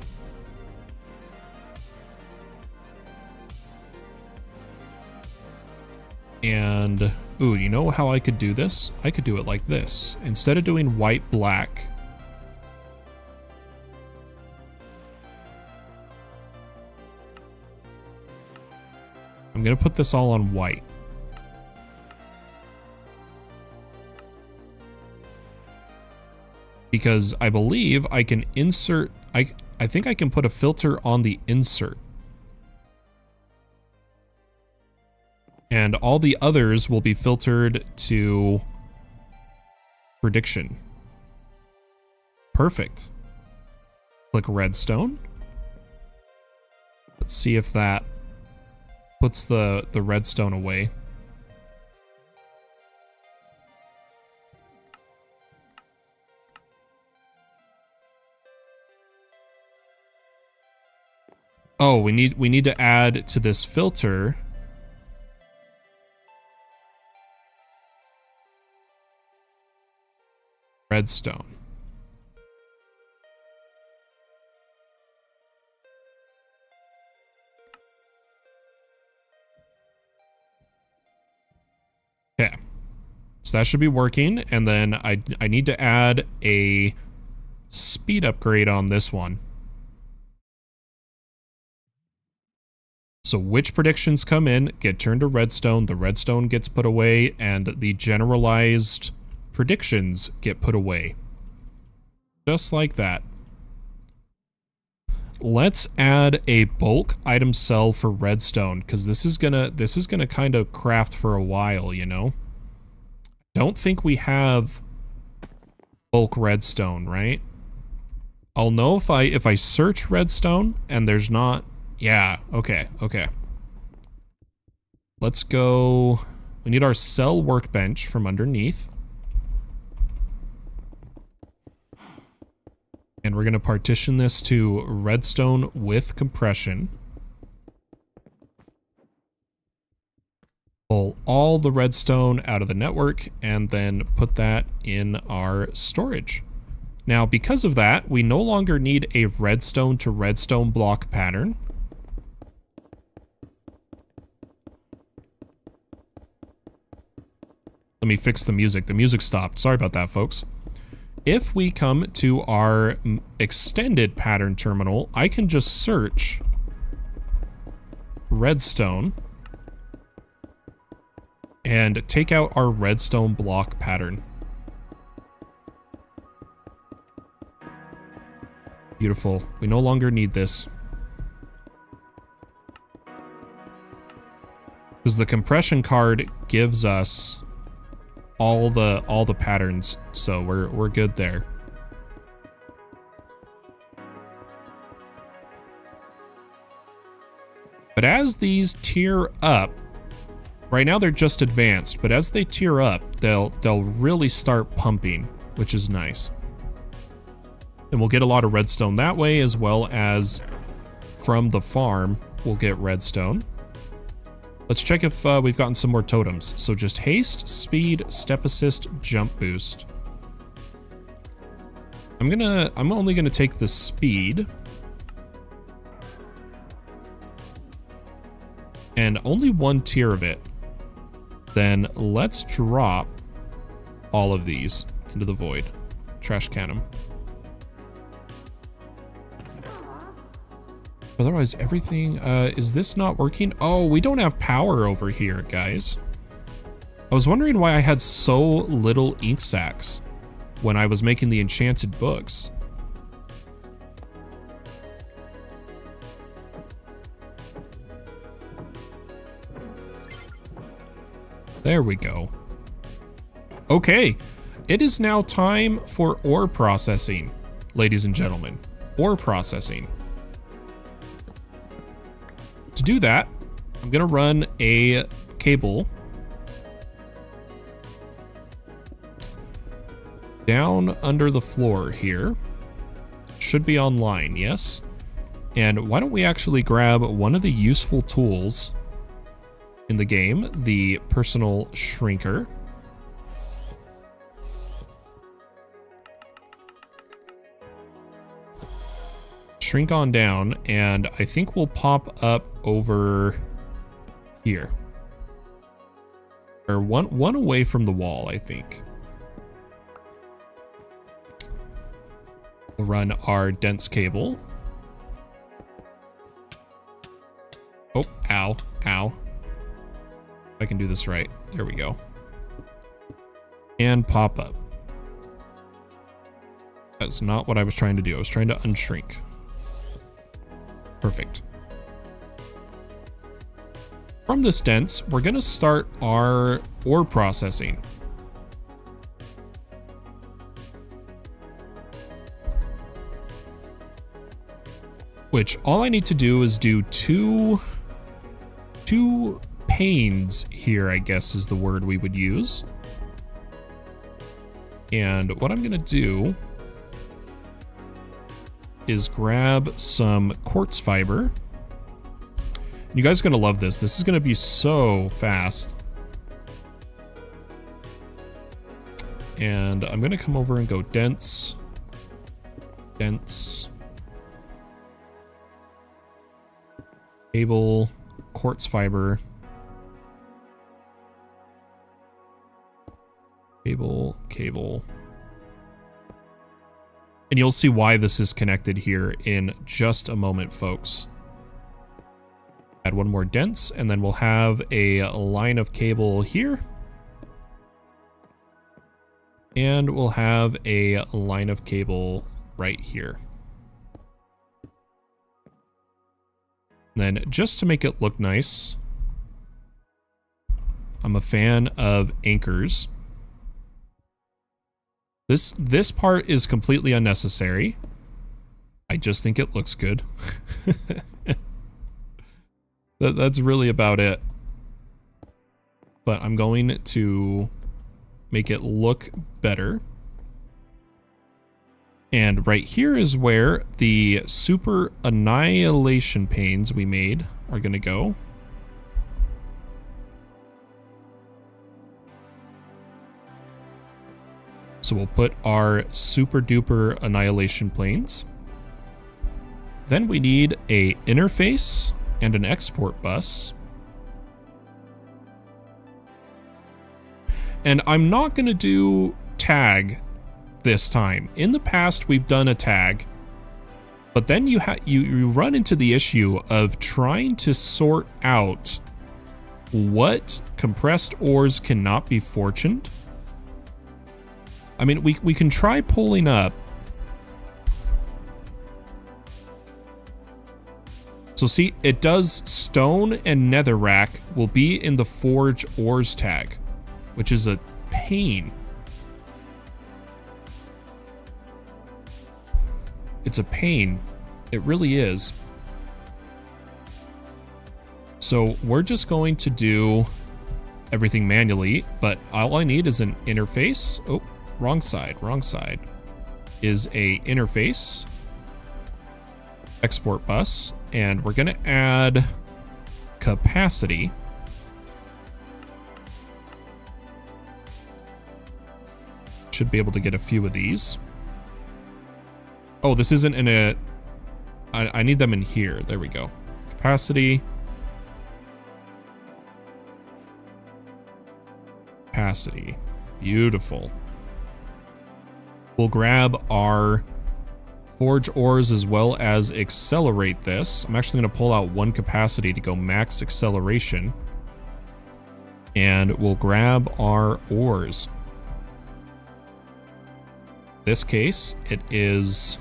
And, ooh, you know how I could do this? I could do it like this. Instead of doing white, black, I'm going to put this all on white. Because I believe I can insert, I think I can put a filter on the insert. And all the others will be filtered to prediction. Perfect. Click redstone. Let's see if that puts the redstone away. Oh, we need to add to this filter redstone. Okay. So that should be working, and then I need to add a speed upgrade on this one. So which predictions come in get turned to redstone, the redstone gets put away, and the generalized predictions get put away. Just like that. Let's add a bulk item cell for redstone, because this is gonna kind of craft for a while, you know? Don't think we have bulk redstone, right? I'll know if I search redstone and there's not. Yeah, okay. Let's go. We need our cell workbench from underneath. And we're going to partition this to redstone with compression. Pull all the redstone out of the network and then put that in our storage. Now, because of that, we no longer need a redstone to redstone block pattern. Let me fix the music. The music stopped. Sorry about that, folks. If we come to our extended pattern terminal, I can just search redstone and take out our redstone block pattern. Beautiful. We no longer need this. Because the compression card gives us all the patterns, so we're good there. But as these tier up, right now they're just advanced, but as they tier up, they'll really start pumping, which is nice. And we'll get a lot of redstone that way, as well as from the farm, we'll get redstone. Let's check if we've gotten some more totems. So just haste, speed, step assist, jump boost. I'm only gonna take the speed. And only one tier of it. Then let's drop all of these into the void. Trash can them. Otherwise, everything, is this not working? Oh, we don't have power over here, guys. I was wondering why I had so little ink sacs when I was making the enchanted books. There we go. Okay, it is now time for ore processing, ladies and gentlemen. Ore processing. To do that, I'm gonna run a cable down under the floor here. Should be online, yes. And why don't we actually grab one of the useful tools in the game, the personal shrinker. Shrink on down, and I think we'll pop up over here. Or one away from the wall, I think. We'll run our dense cable. Oh, ow, ow. If I can do this right. There we go. And pop up. That's not what I was trying to do. I was trying to unshrink. Perfect. From this dense, we're going to start our ore processing. Which all I need to do is do two panes here, I guess is the word we would use. And what I'm going to do is grab some quartz fiber. You guys are going to love this. This is going to be so fast. And I'm going to come over and go dense, dense, cable, quartz fiber, cable, cable. And you'll see why this is connected here in just a moment, folks. Add one more dense, and then we'll have a line of cable here. And we'll have a line of cable right here. Then, just to make it look nice, I'm a fan of anchors. This part is completely unnecessary. I just think it looks good. That's really about it. But I'm going to make it look better. And right here is where the super annihilation panes we made are going to go. So we'll put our super duper annihilation planes. Then we need a interface and an export bus. And I'm not going to do tag this time. In the past, we've done a tag, but then you run into the issue of trying to sort out what compressed ores cannot be fortuned. I mean, we can try pulling up. So see, it does stone and netherrack will be in the forge ores tag, which is a pain. It's a pain. It really is. So we're just going to do everything manually, but all I need is an interface. Oh, wrong side, is a interface, export bus, and we're going to add capacity. Should be able to get a few of these. Oh, this isn't in a... I need them in here. There we go. Capacity. Capacity. Beautiful. We'll grab our forge ores as well as accelerate this. I'm actually going to pull out one capacity to go max acceleration. And we'll grab our ores. This case, it is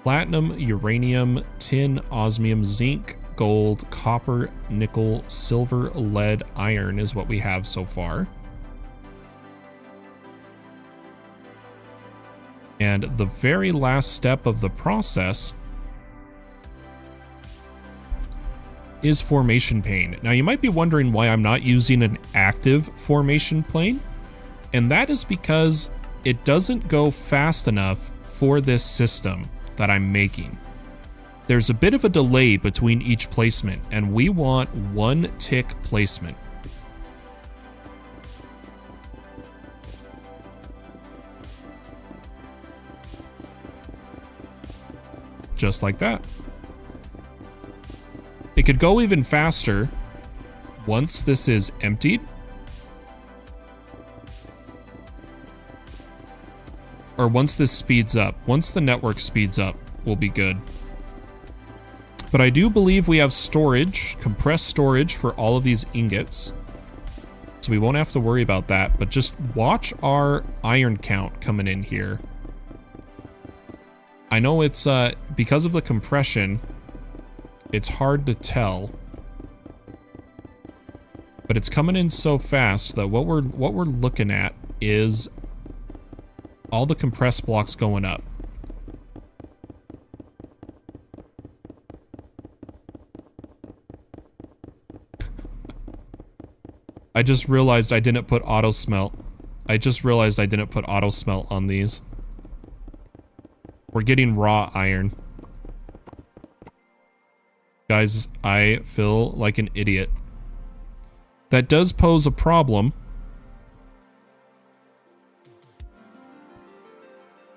platinum, uranium, tin, osmium, zinc, gold, copper, nickel, silver, lead, iron is what we have so far. And the very last step of the process is formation pane. Now you might be wondering why I'm not using an active formation plane, and that is because it doesn't go fast enough for this system that I'm making. There's a bit of a delay between each placement, and we want one tick placement. Just like that. It could go even faster once this is emptied. Or once this speeds up. Once the network speeds up, we'll be good. But I do believe we have storage, compressed storage for all of these ingots. So we won't have to worry about that. But just watch our iron count coming in here. I know it's, because of the compression, it's hard to tell. But it's coming in so fast that what we're looking at is all the compressed blocks going up. I just realized I didn't put auto smelt. I just realized I didn't put auto smelt on these. We're getting raw iron. Guys, I feel like an idiot. That does pose a problem.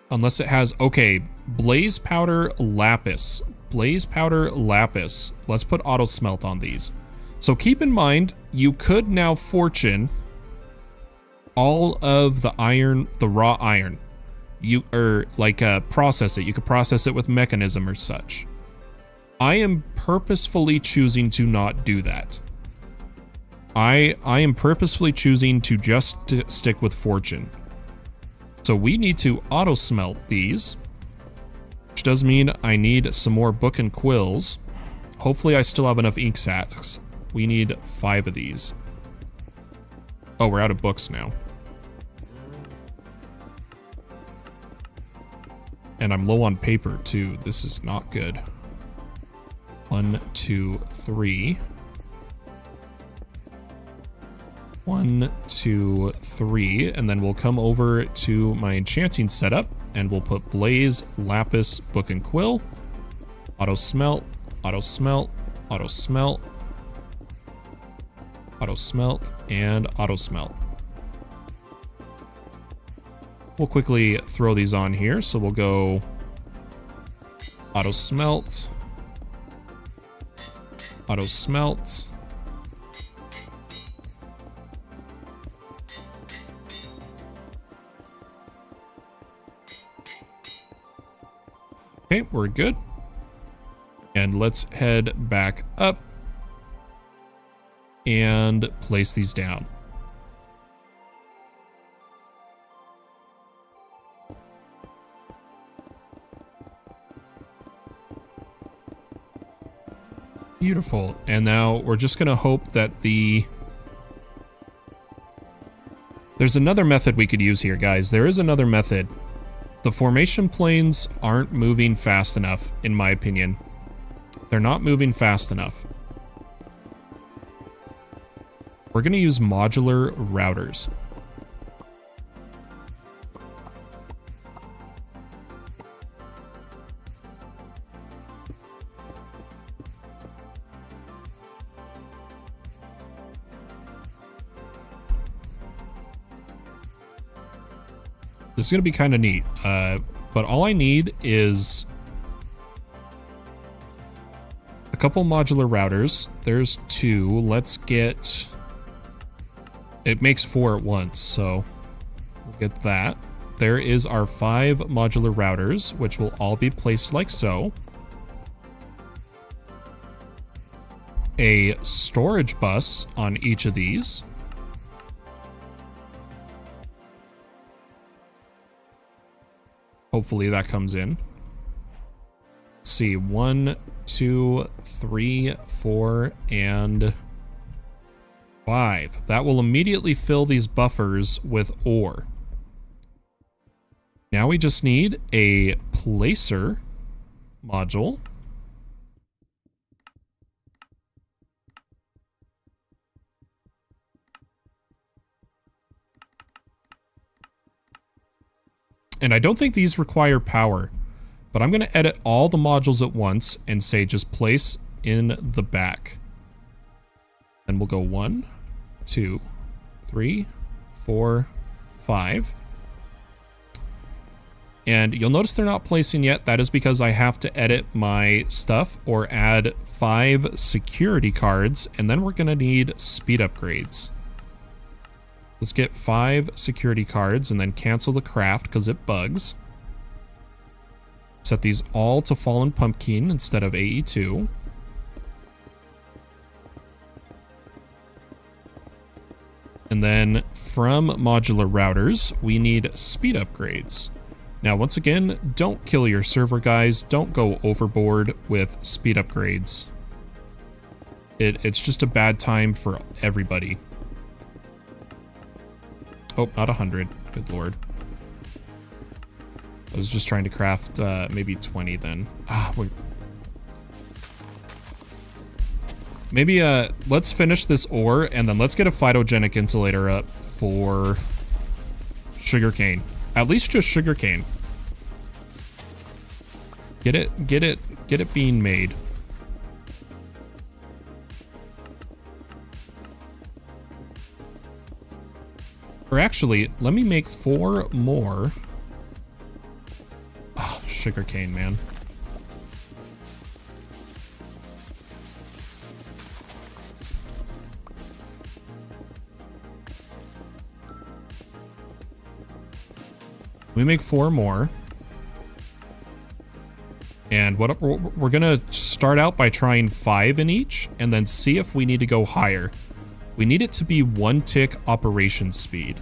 Unless it has... Okay, blaze powder lapis. Blaze powder lapis. Let's put auto smelt on these. So keep in mind, you could now fortune all of the iron, the raw iron. Process it. You could process it with mechanism or such. I am purposefully choosing to not do that. I am purposefully choosing to just stick with fortune. So we need to auto smelt these, which does mean I need some more book and quills. Hopefully I still have enough ink sacks. We need 5 of these. Oh, we're out of books now. And I'm low on paper too. This is not good. 1, 2, 3. 1, 2, 3, and then we'll come over to my enchanting setup, and we'll put blaze, lapis, book and quill, auto smelt, auto smelt, auto smelt, auto smelt, and auto smelt. We'll quickly throw these on here, so we'll go auto smelt, auto smelt. Okay, we're good. And let's head back up and place these down. Beautiful. And now we're just going to hope that there's another method we could use here, guys. There is another method. The formation planes aren't moving fast enough, in my opinion. They're not moving fast enough. We're going to use modular routers. This is going to be kind of neat. But all I need is a couple modular routers. There's 2. Let's get... It makes 4 at once, so we'll get that. There is our 5 modular routers, which will all be placed like so. A storage bus on each of these. Hopefully that comes in. Let's see, 1, 2, 3, 4, and 5. That will immediately fill these buffers with ore. Now we just need a placer module. And I don't think these require power, but I'm going to edit all the modules at once and say just place in the back. And we'll go 1, 2, 3, 4, 5. And you'll notice they're not placing yet. That is because I have to edit my stuff or add 5 security cards, and then we're going to need speed upgrades. Let's get 5 security cards and then cancel the craft because it bugs. Set these all to Fallen Pumpkin instead of AE2. And then from modular routers, we need speed upgrades. Now, once again, don't kill your server, guys. Don't go overboard with speed upgrades. It's just a bad time for everybody. Oh, not 100. Good lord. I was just trying to craft maybe 20 then. Wait. Maybe let's finish this ore and then let's get a phytogenic insulator up for sugarcane. At least just sugarcane. Get it being made. Or actually, let me make 4 more. Oh, sugarcane, man. We make 4 more. And what we're gonna start out by trying 5 in each, and then see if we need to go higher. We need it to be 1 tick operation speed.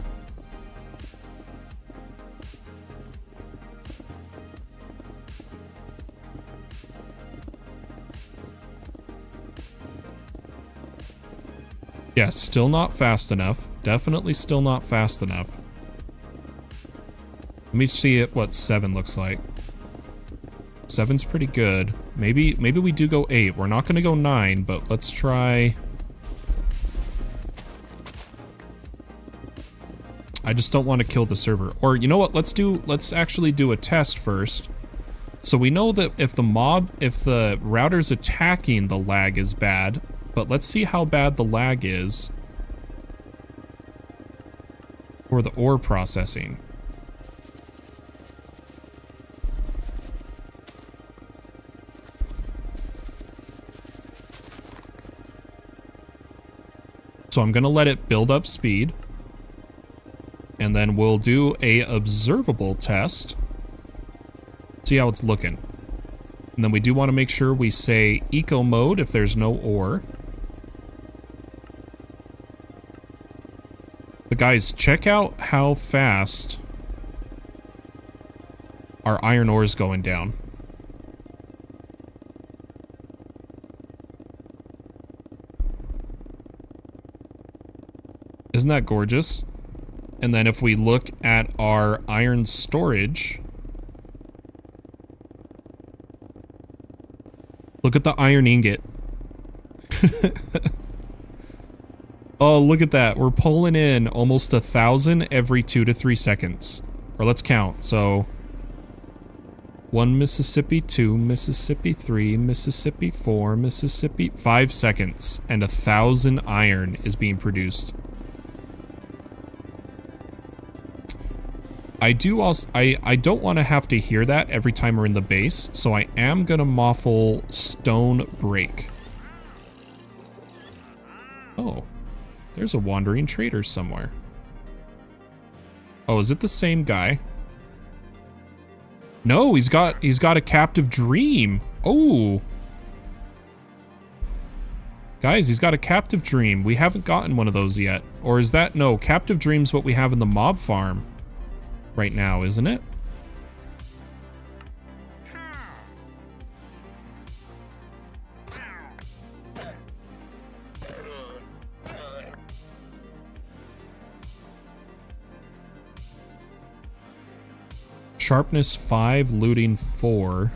Yeah, still not fast enough. Definitely still not fast enough. Let me see what 7 looks like. 7's pretty good. Maybe we do go 8. We're not gonna go 9, but let's try. I just don't want to kill the server. Or you know what? Let's actually do a test first. So we know that if the router's attacking, the lag is bad. But let's see how bad the lag is for the ore processing. So I'm going to let it build up speed. And then we'll do a observable test. See how it's looking. And then we do want to make sure we say eco mode if there's no ore. But guys, check out how fast our iron ore is going down. Isn't that gorgeous? And then if we look at our iron storage, look at the iron ingot. Oh, look at that. We're pulling in almost 1,000 every 2 to 3 seconds. Or let's count. So 1 Mississippi, 2 Mississippi, 3 Mississippi, 4 Mississippi, 5 seconds, and 1,000 iron is being produced. I do also, I don't want to have to hear that every time we're in the base, so I am gonna muffle stone break. Oh, there's a wandering trader somewhere. Oh, is it the same guy? No, he's got a captive dream. Oh. Guys, he's got a captive dream. We haven't gotten one of those yet. Or is that, no, captive dream's what we have in the mob farm right now, isn't it? Sharpness 5, looting 4.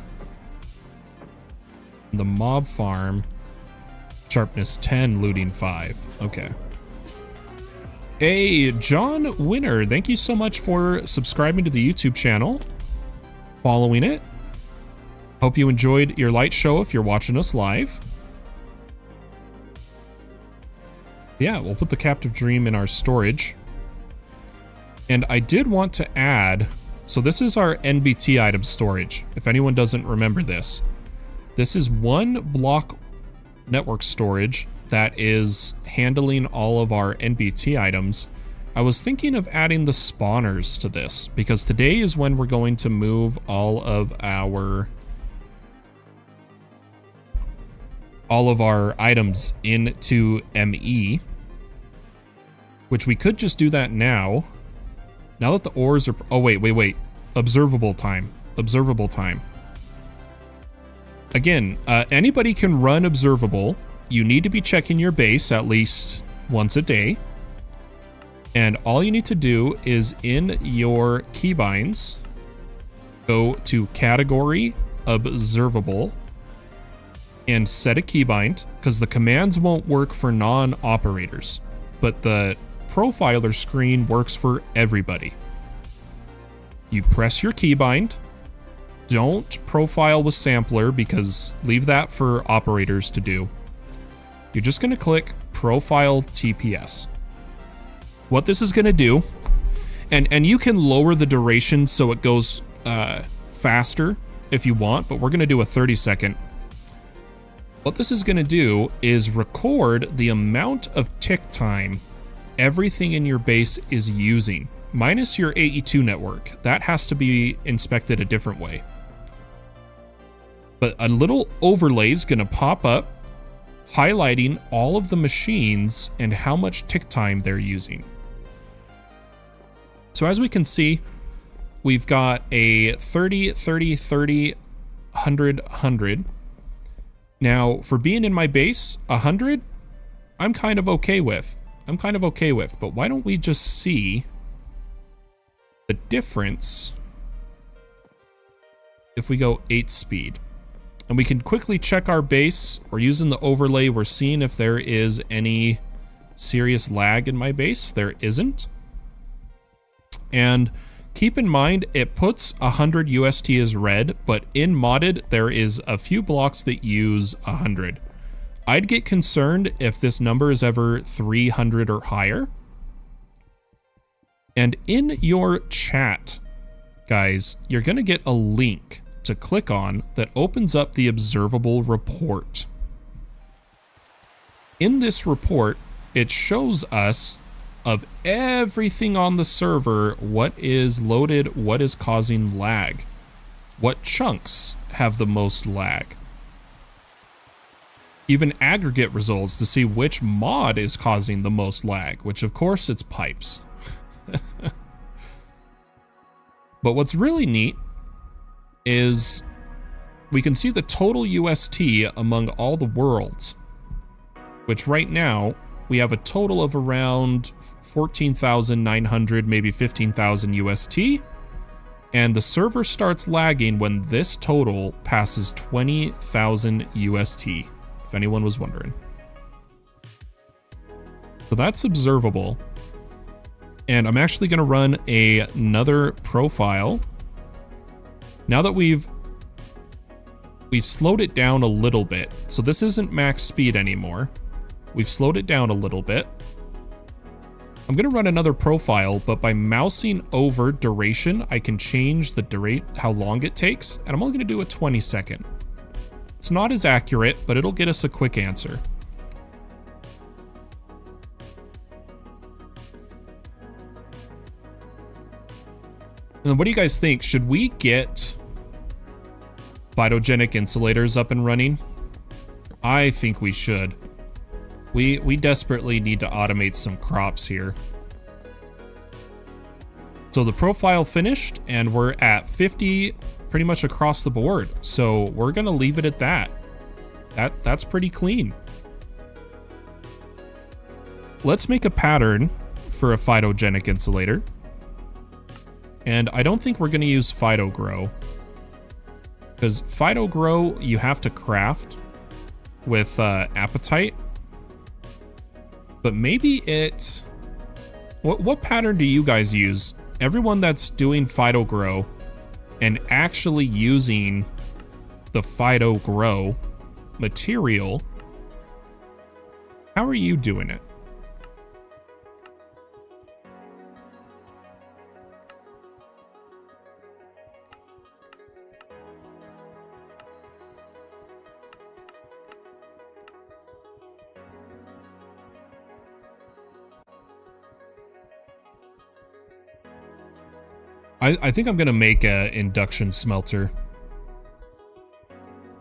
The mob farm, sharpness 10, looting 5. Okay. Hey, John Winner, thank you so much for subscribing to the YouTube channel, following it. Hope you enjoyed your light show if you're watching us live. Yeah, we'll put the captive dream in our storage. And I did want to add, so this is our NBT item storage, if anyone doesn't remember this. This is one block network storage that is handling all of our NBT items. I was thinking of adding the spawners to this, because today is when we're going to move all of our items into ME, which we could just do that now. Now that the ores are... Oh, wait. Observable time. Again, anybody can run observable. You need to be checking your base at least once a day. And all you need to do is in your keybinds, go to category observable and set a keybind, because the commands won't work for non-operators, but the profiler screen works for everybody. You press your keybind. Don't profile with sampler, because leave that for operators to do. You're just going to click profile TPS. What this is going to do, and you can lower the duration so it goes faster if you want, but we're going to do a 30-second. What this is going to do is record the amount of tick time everything in your base is using, minus your AE2 network. That has to be inspected a different way. But a little overlay is going to pop up, highlighting all of the machines and how much tick time they're using. So as we can see, we've got a 30, 30, 30, 100, 100. Now, for being in my base, 100, I'm kind of okay with. But why don't we just see the difference if we go 8 speed? And we can quickly check our base. We're using the overlay. We're seeing if there is any serious lag in my base. There isn't. And keep in mind, it puts 100 UST as red, but in modded, there is a few blocks that use 100. I'd get concerned if this number is ever 300 or higher. And in your chat, guys, you're going to get a link to click on that opens up the observable report. In this report, it shows us of everything on the server, what is loaded, what is causing lag, what chunks have the most lag. Even aggregate results to see which mod is causing the most lag, which of course it's pipes. But what's really neat is we can see the total UST among all the worlds, which right now we have a total of around 14,900, maybe 15,000 UST, and the server starts lagging when this total passes 20,000 UST, if anyone was wondering. So that's observable, and I'm actually going to run another profile. Now that we've slowed it down a little bit, so this isn't max speed anymore. We've slowed it down a little bit. I'm going to run another profile, but by mousing over duration, I can change the how long it takes, and I'm only going to do a 20-second. It's not as accurate, but it'll get us a quick answer. And then what do you guys think? Should we get phytogenic insulators up and running? I think we should. We desperately need to automate some crops here. So the profile finished, and we're at 50 pretty much across the board. So we're gonna leave it at that. That's pretty clean. Let's make a pattern for a phytogenic insulator. And I don't think we're gonna use PhytoGrow, because PhytoGrow you have to craft with Appetite. But maybe it's... What pattern do you guys use? Everyone that's doing PhytoGrow and actually using the PhytoGrow material, how are you doing it? I think I'm gonna make an induction smelter,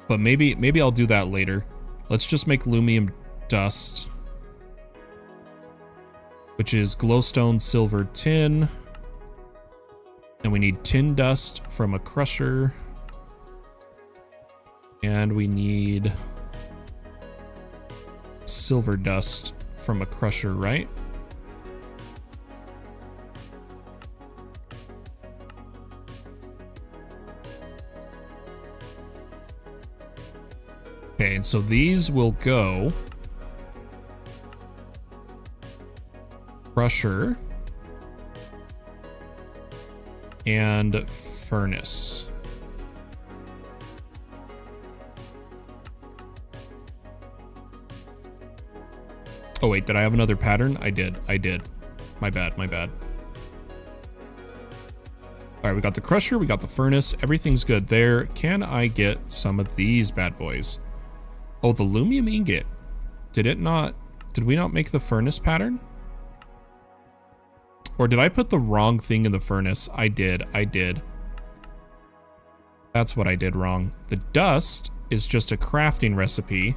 but maybe I'll do that later. Let's just make lumium dust, which is glowstone, silver, tin, and we need tin dust from a crusher, and we need silver dust from a crusher, right? Okay, and so these will go crusher and furnace. Oh wait, did I have another pattern? I did. My bad. All right, we got the crusher, we got the furnace, everything's good there. Can I get some of these bad boys? Oh, the lumium ingot. Did we not make the furnace pattern? Or did I put the wrong thing in the furnace? I did. That's what I did wrong. The dust is just a crafting recipe,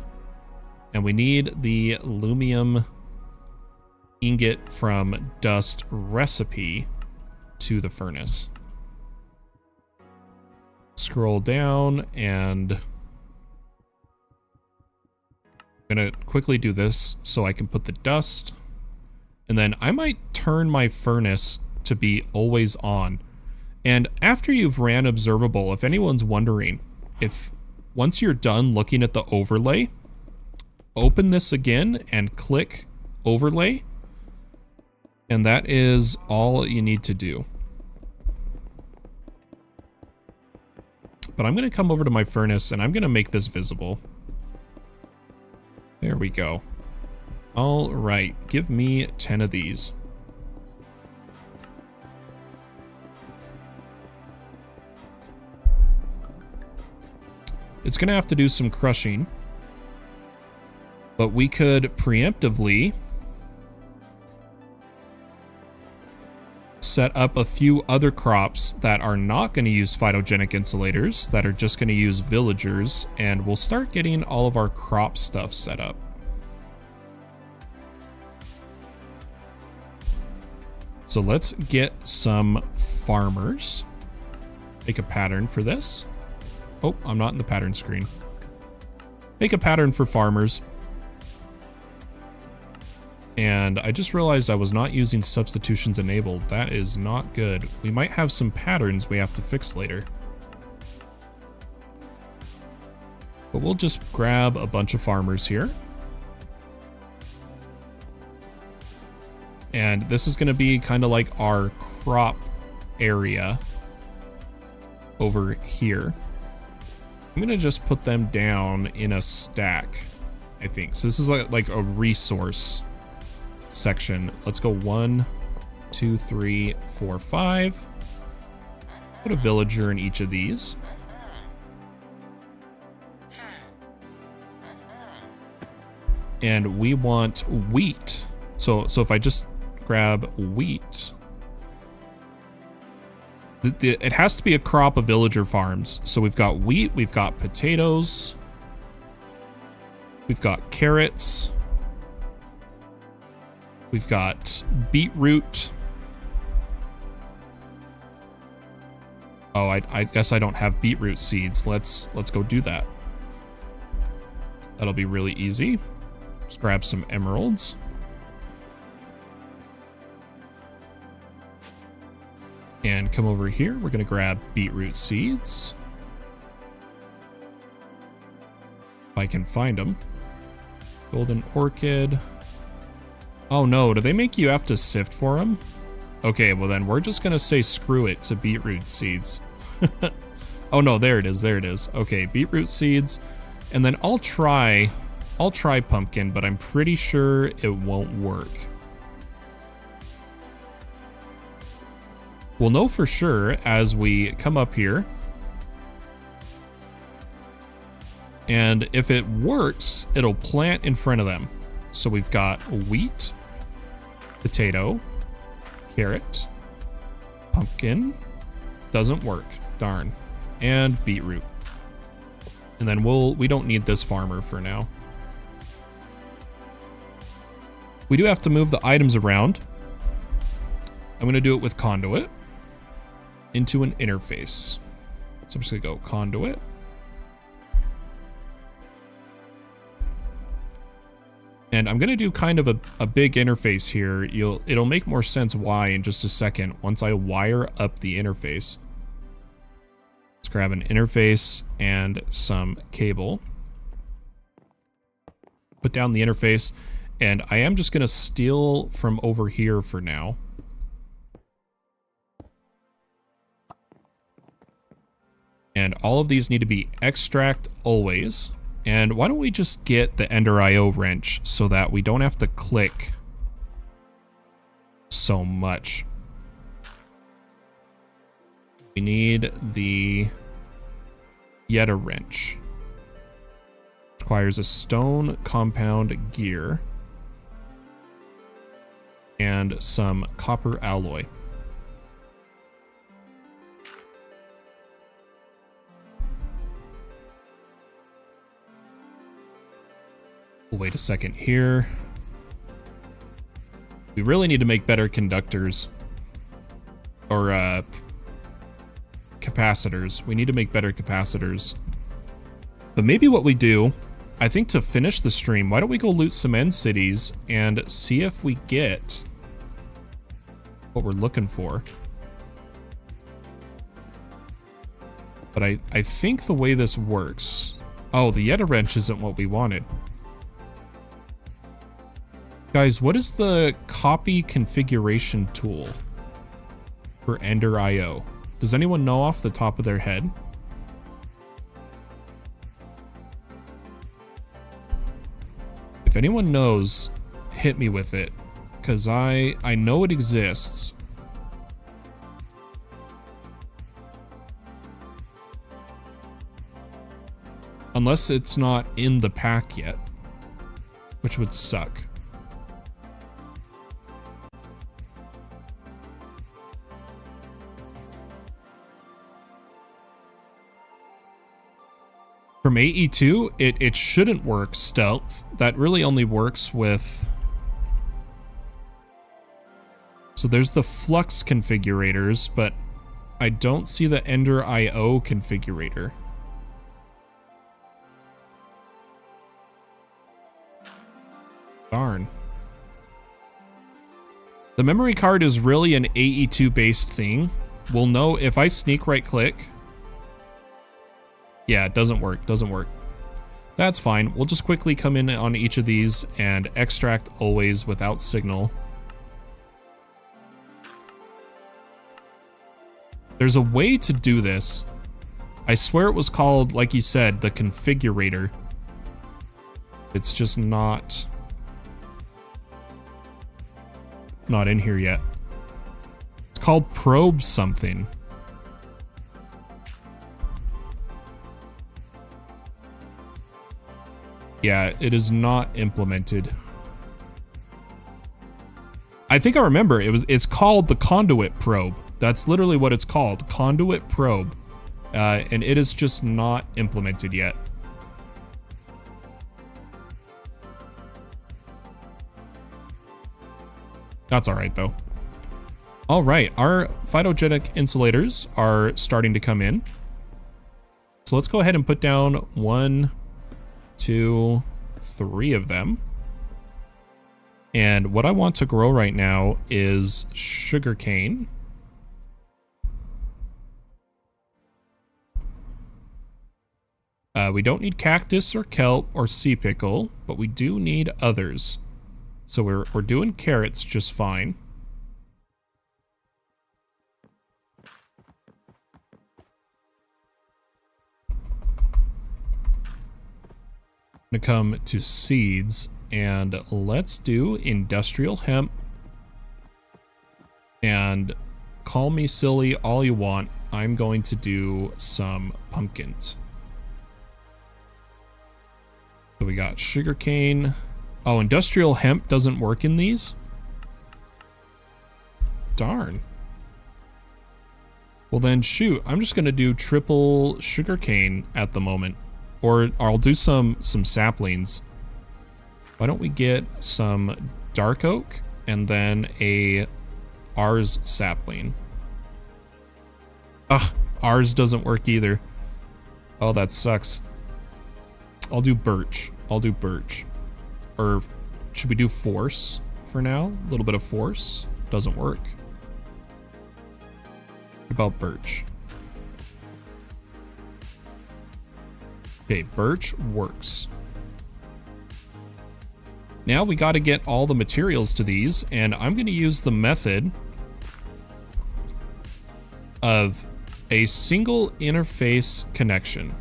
and we need the lumium ingot from dust recipe to the furnace. Scroll down, and I'm gonna quickly do this so I can put the dust, and then I might turn my furnace to be always on. And after you've ran observable, if anyone's wondering, if once you're done looking at the overlay, open this again and click overlay, and that is all you need to do. But I'm gonna come over to my furnace and I'm gonna make this visible. There we go. All right, give me 10 of these. It's gonna have to do some crushing, but we could preemptively set up a few other crops that are not going to use phytogenic insulators, that are just going to use villagers, and we'll start getting all of our crop stuff set up. So let's get some farmers. Make a pattern for this. Oh, I'm not in the pattern screen. Make a pattern for farmers. And I just realized I was not using substitutions enabled. That is not good. We might have some patterns we have to fix later. But we'll just grab a bunch of farmers here. And this is going to be kind of like our crop area over here. I'm going to just put them down in a stack, I think. So this is like a resource section. Let's go 1, 2, 3, 4, 5. Put a villager in each of these. And we want wheat. So if I just grab wheat, it has to be a crop of villager farms. So we've got wheat, we've got potatoes, we've got carrots, we've got beetroot. Oh, I guess I don't have beetroot seeds. Let's go do that. That'll be really easy. Just grab some emeralds. And come over here. We're going to grab beetroot seeds. If I can find them. Golden orchid. Oh no, do they make you have to sift for them? Okay, well then we're just going to say screw it to beetroot seeds. Oh no, there it is, there it is. Okay, beetroot seeds. And then I'll try pumpkin, but I'm pretty sure it won't work. We'll know for sure as we come up here. And if it works, it'll plant in front of them. So we've got wheat, potato, carrot, pumpkin. Doesn't work, darn. And beetroot. And then we don't need this farmer for now. We do have to move the items around. I'm going to do it with conduit into an interface. So I'm just going to go conduit. And I'm going to do kind of a big interface here. It'll make more sense why in just a second once I wire up the interface. Let's grab an interface and some cable. Put down the interface, and I am just going to steal from over here for now. And all of these need to be extract always. And why don't we just get the ENDERIO wrench so that we don't have to click so much. We need the Yeta wrench. Requires a stone compound gear and some copper alloy. We'll wait a second here. We really need to make better conductors or capacitors. We need to make better capacitors. But maybe what we do, I think to finish the stream, why don't we go loot some end cities and see if we get what we're looking for. But I think the way this works... Oh, the Yeta wrench isn't what we wanted. Guys, what is the copy configuration tool for ENDERIO? Does anyone know off the top of their head? If anyone knows, hit me with it, because I know it exists. Unless it's not in the pack yet, which would suck. From AE2, it shouldn't work stealth. That really only works with... So there's the flux configurators, but I don't see the ENDERIO configurator. Darn. The memory card is really an AE2 based thing. We'll know if I sneak right click. Yeah, it doesn't work, doesn't work. That's fine. We'll just quickly come in on each of these and extract always without signal. There's a way to do this. I swear it was called, like you said, the configurator. It's just not... not in here yet. It's called probe something. Yeah, it is not implemented. I think I remember it's called the conduit probe. That's literally what it's called, conduit probe. And it is just not implemented yet. That's all right though. All right, our phytogenic insulators are starting to come in. So let's go ahead and put down 1, 2, 3 of them. And what I want to grow right now is sugarcane. We don't need cactus or kelp or sea pickle, but we do need others. So we're doing carrots just fine. Gonna come to seeds and let's do industrial hemp. And call me silly all you want. I'm going to do some pumpkins. So we got sugarcane. Oh, industrial hemp doesn't work in these? Darn. Well then, shoot, I'm just gonna do triple sugarcane at the moment. Or I'll do some saplings. Why don't we get some dark oak and then a ours sapling? Ugh, ours doesn't work either. Oh, that sucks. I'll do birch. I'll do birch. Or should we do force for now? A little bit of force. Doesn't work. What about birch? Okay, birch works. Now we got to get all the materials to these, and I'm going to use the method of a single interface connection.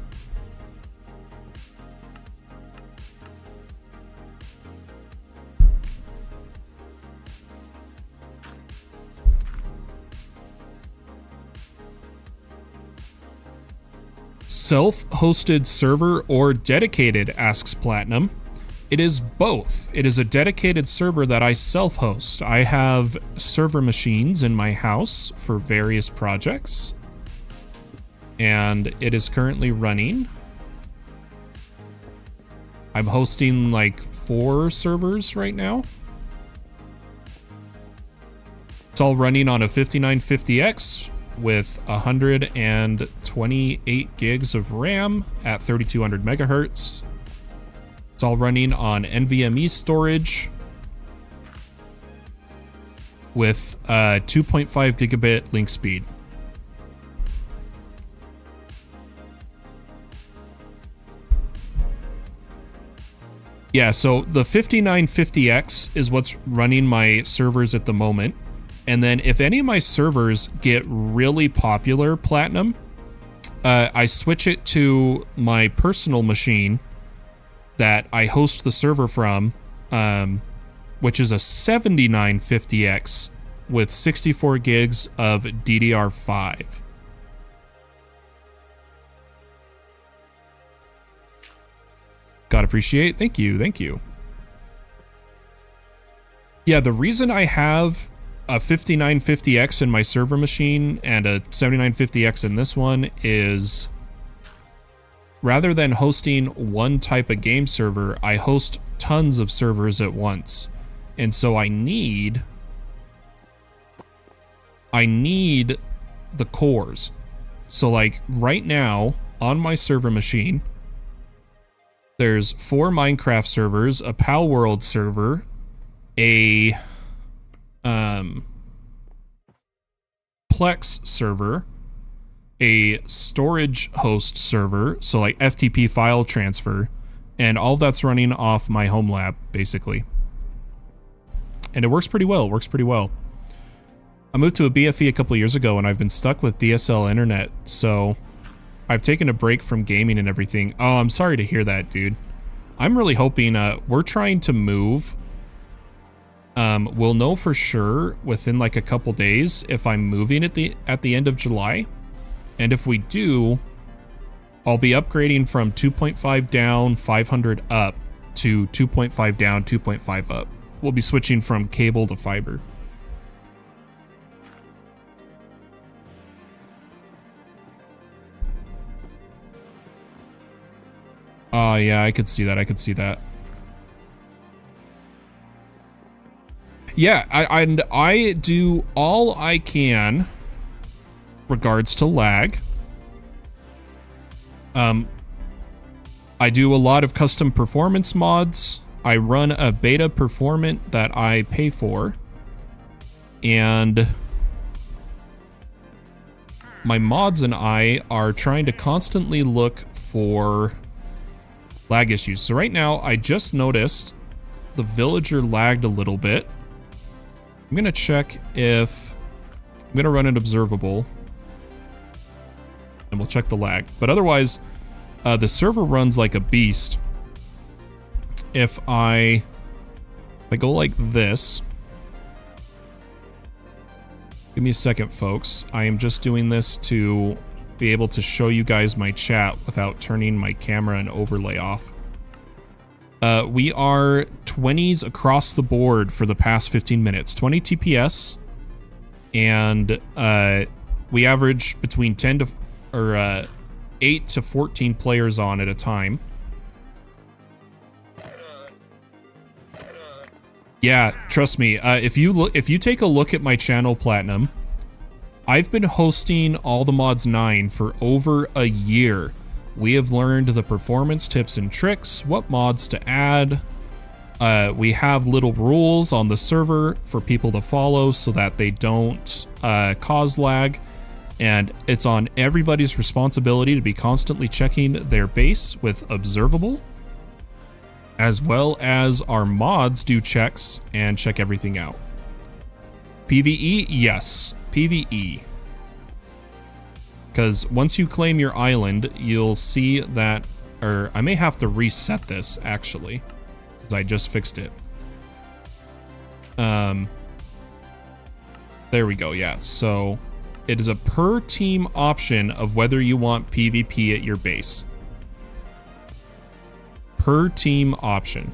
Self-hosted server or dedicated, asks Platinum. It is both. It is a dedicated server that I self-host. I have server machines in my house for various projects, and it is currently running. I'm hosting like 4 servers right now. It's all running on a 5950X with 128 gigs of RAM at 3200 megahertz. It's all running on NVMe storage with 2.5 gigabit link speed. Yeah, so the 5950X is what's running my servers at the moment. And then if any of my servers get really popular, Platinum, I switch it to my personal machine that I host the server from, which is a 7950X with 64 gigs of DDR5. God appreciate. Thank you. Thank you. Yeah, the reason I have a 5950X in my server machine and a 7950X in this one is, rather than hosting one type of game server, I host tons of servers at once. And so I need the cores. So like right now on my server machine, there's 4 Minecraft servers, a Pal World server, a Plex server, a storage host server, so like FTP file transfer, and all that's running off my home lab, basically. And it works pretty well. It works pretty well. I moved to a BFE a couple of years ago, and I've been stuck with DSL internet, so I've taken a break from gaming and everything. Oh, I'm sorry to hear that, dude. I'm really hoping, we're trying to move We'll know for sure within like a couple days if I'm moving at the end of July. And if we do, I'll be upgrading from 2.5 down, 500 up to 2.5 down, 2.5 up. We'll be switching from cable to fiber. Oh, yeah, I could see that. I could see that. Yeah, I do all I can regards to lag. I do a lot of custom performance mods. I run a beta performant that I pay for. And my mods and I are trying to constantly look for lag issues. So right now, I just noticed the villager lagged a little bit. I'm going to check if... I'm going to run an observable. And we'll check the lag. But otherwise, the server runs like a beast. If I go like this... Give me a second, folks. I am just doing this to be able to show you guys my chat without turning my camera and overlay off. We are 20s across the board for the past 15 minutes. 20 TPS, and we average between 8 to 14 players on at a time. Yeah, trust me. If you take a look at my channel, Platinum, I've been hosting All the Mods 9 for over a year. We have learned the performance tips and tricks, what mods to add. We have little rules on the server for people to follow so that they don't cause lag. And it's on everybody's responsibility to be constantly checking their base with observable, as well as our mods do checks and check everything out. PvE, yes, PvE. Because once you claim your island, you'll see that, or I may have to reset this actually, because I just fixed it. There we go, yeah. So it is a per team option of whether you want PvP at your base. Per team option.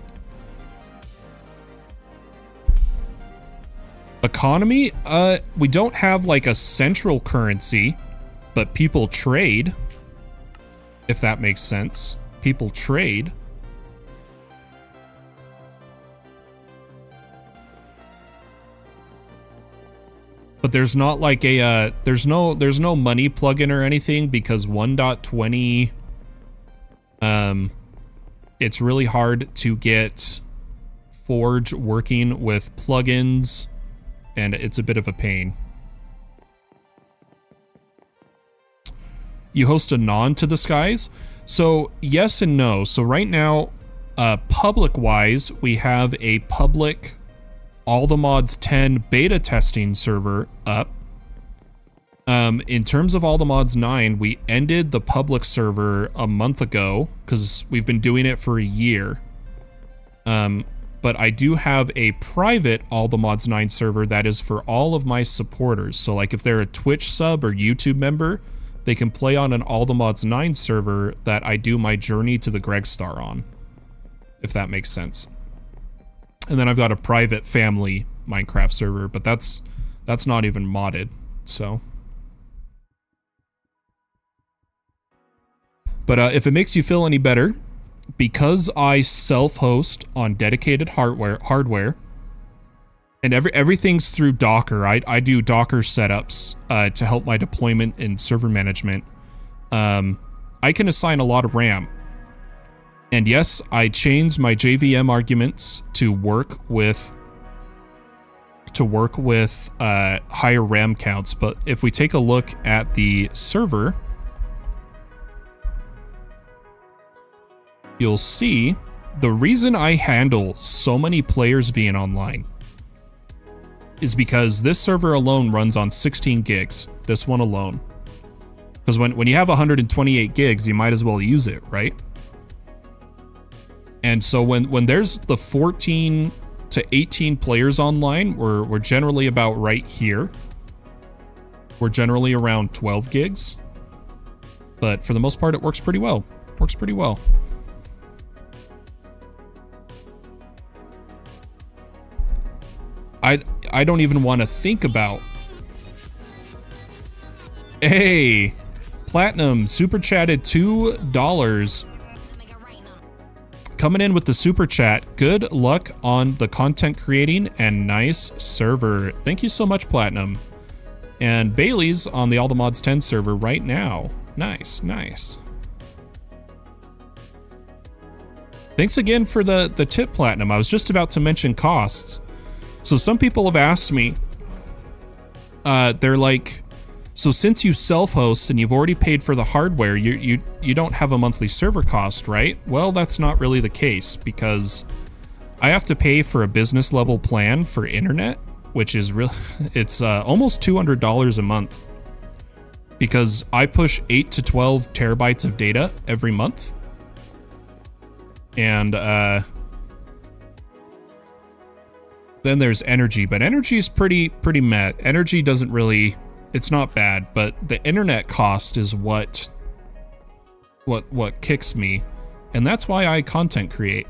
Economy, we don't have like a central currency, but people trade, if that makes sense. People trade. But there's not like a there's no money plugin or anything, because 1.20 it's really hard to get Forge working with plugins, and it's a bit of a pain. You host a non to the skies? So yes and no. So right now, public-wise, we have a public All the Mods 10 beta testing server up. In terms of All the Mods 9, we ended the public server a month ago because we've been doing it for a year. But I do have a private All the Mods 9 server that is for all of my supporters. So like if they're a Twitch sub or YouTube member, they can play on an All the Mods 9 server that I do my Journey to the Greg Star on, if that makes sense. And then I've got a private family Minecraft server, but that's not even modded, so. But if it makes you feel any better, because I self-host on dedicated hardware, and everything's through Docker. I do Docker setups to help my deployment and server management. I can assign a lot of RAM. And yes, I changed my JVM arguments to work with higher RAM counts. But if we take a look at the server, you'll see the reason I handle so many players being online is because this server alone runs on 16 gigs, this one alone. Because when you have 128 gigs, you might as well use it, right? And so when there's the 14 to 18 players online, we're generally about right here. We're generally around 12 gigs. But for the most part, it works pretty well. Works pretty well. I don't even want to think about... Hey! Platinum super chatted $2. Coming in with the super chat. Good luck on the content creating and nice server. Thank you so much, Platinum. And Bailey's on the All the Mods 10 server right now. Nice, nice. Thanks again for the tip, Platinum. I was just about to mention costs. So some people have asked me, they're like, so since you self-host and you've already paid for the hardware, you don't have a monthly server cost, right? Well, that's not really the case, because I have to pay for a business level plan for internet, which is it's almost $200 a month, because I push 8 to 12 terabytes of data every month. And then there's energy, but energy is pretty met. Energy doesn't really, it's not bad, but the internet cost is what kicks me, and that's why I content create.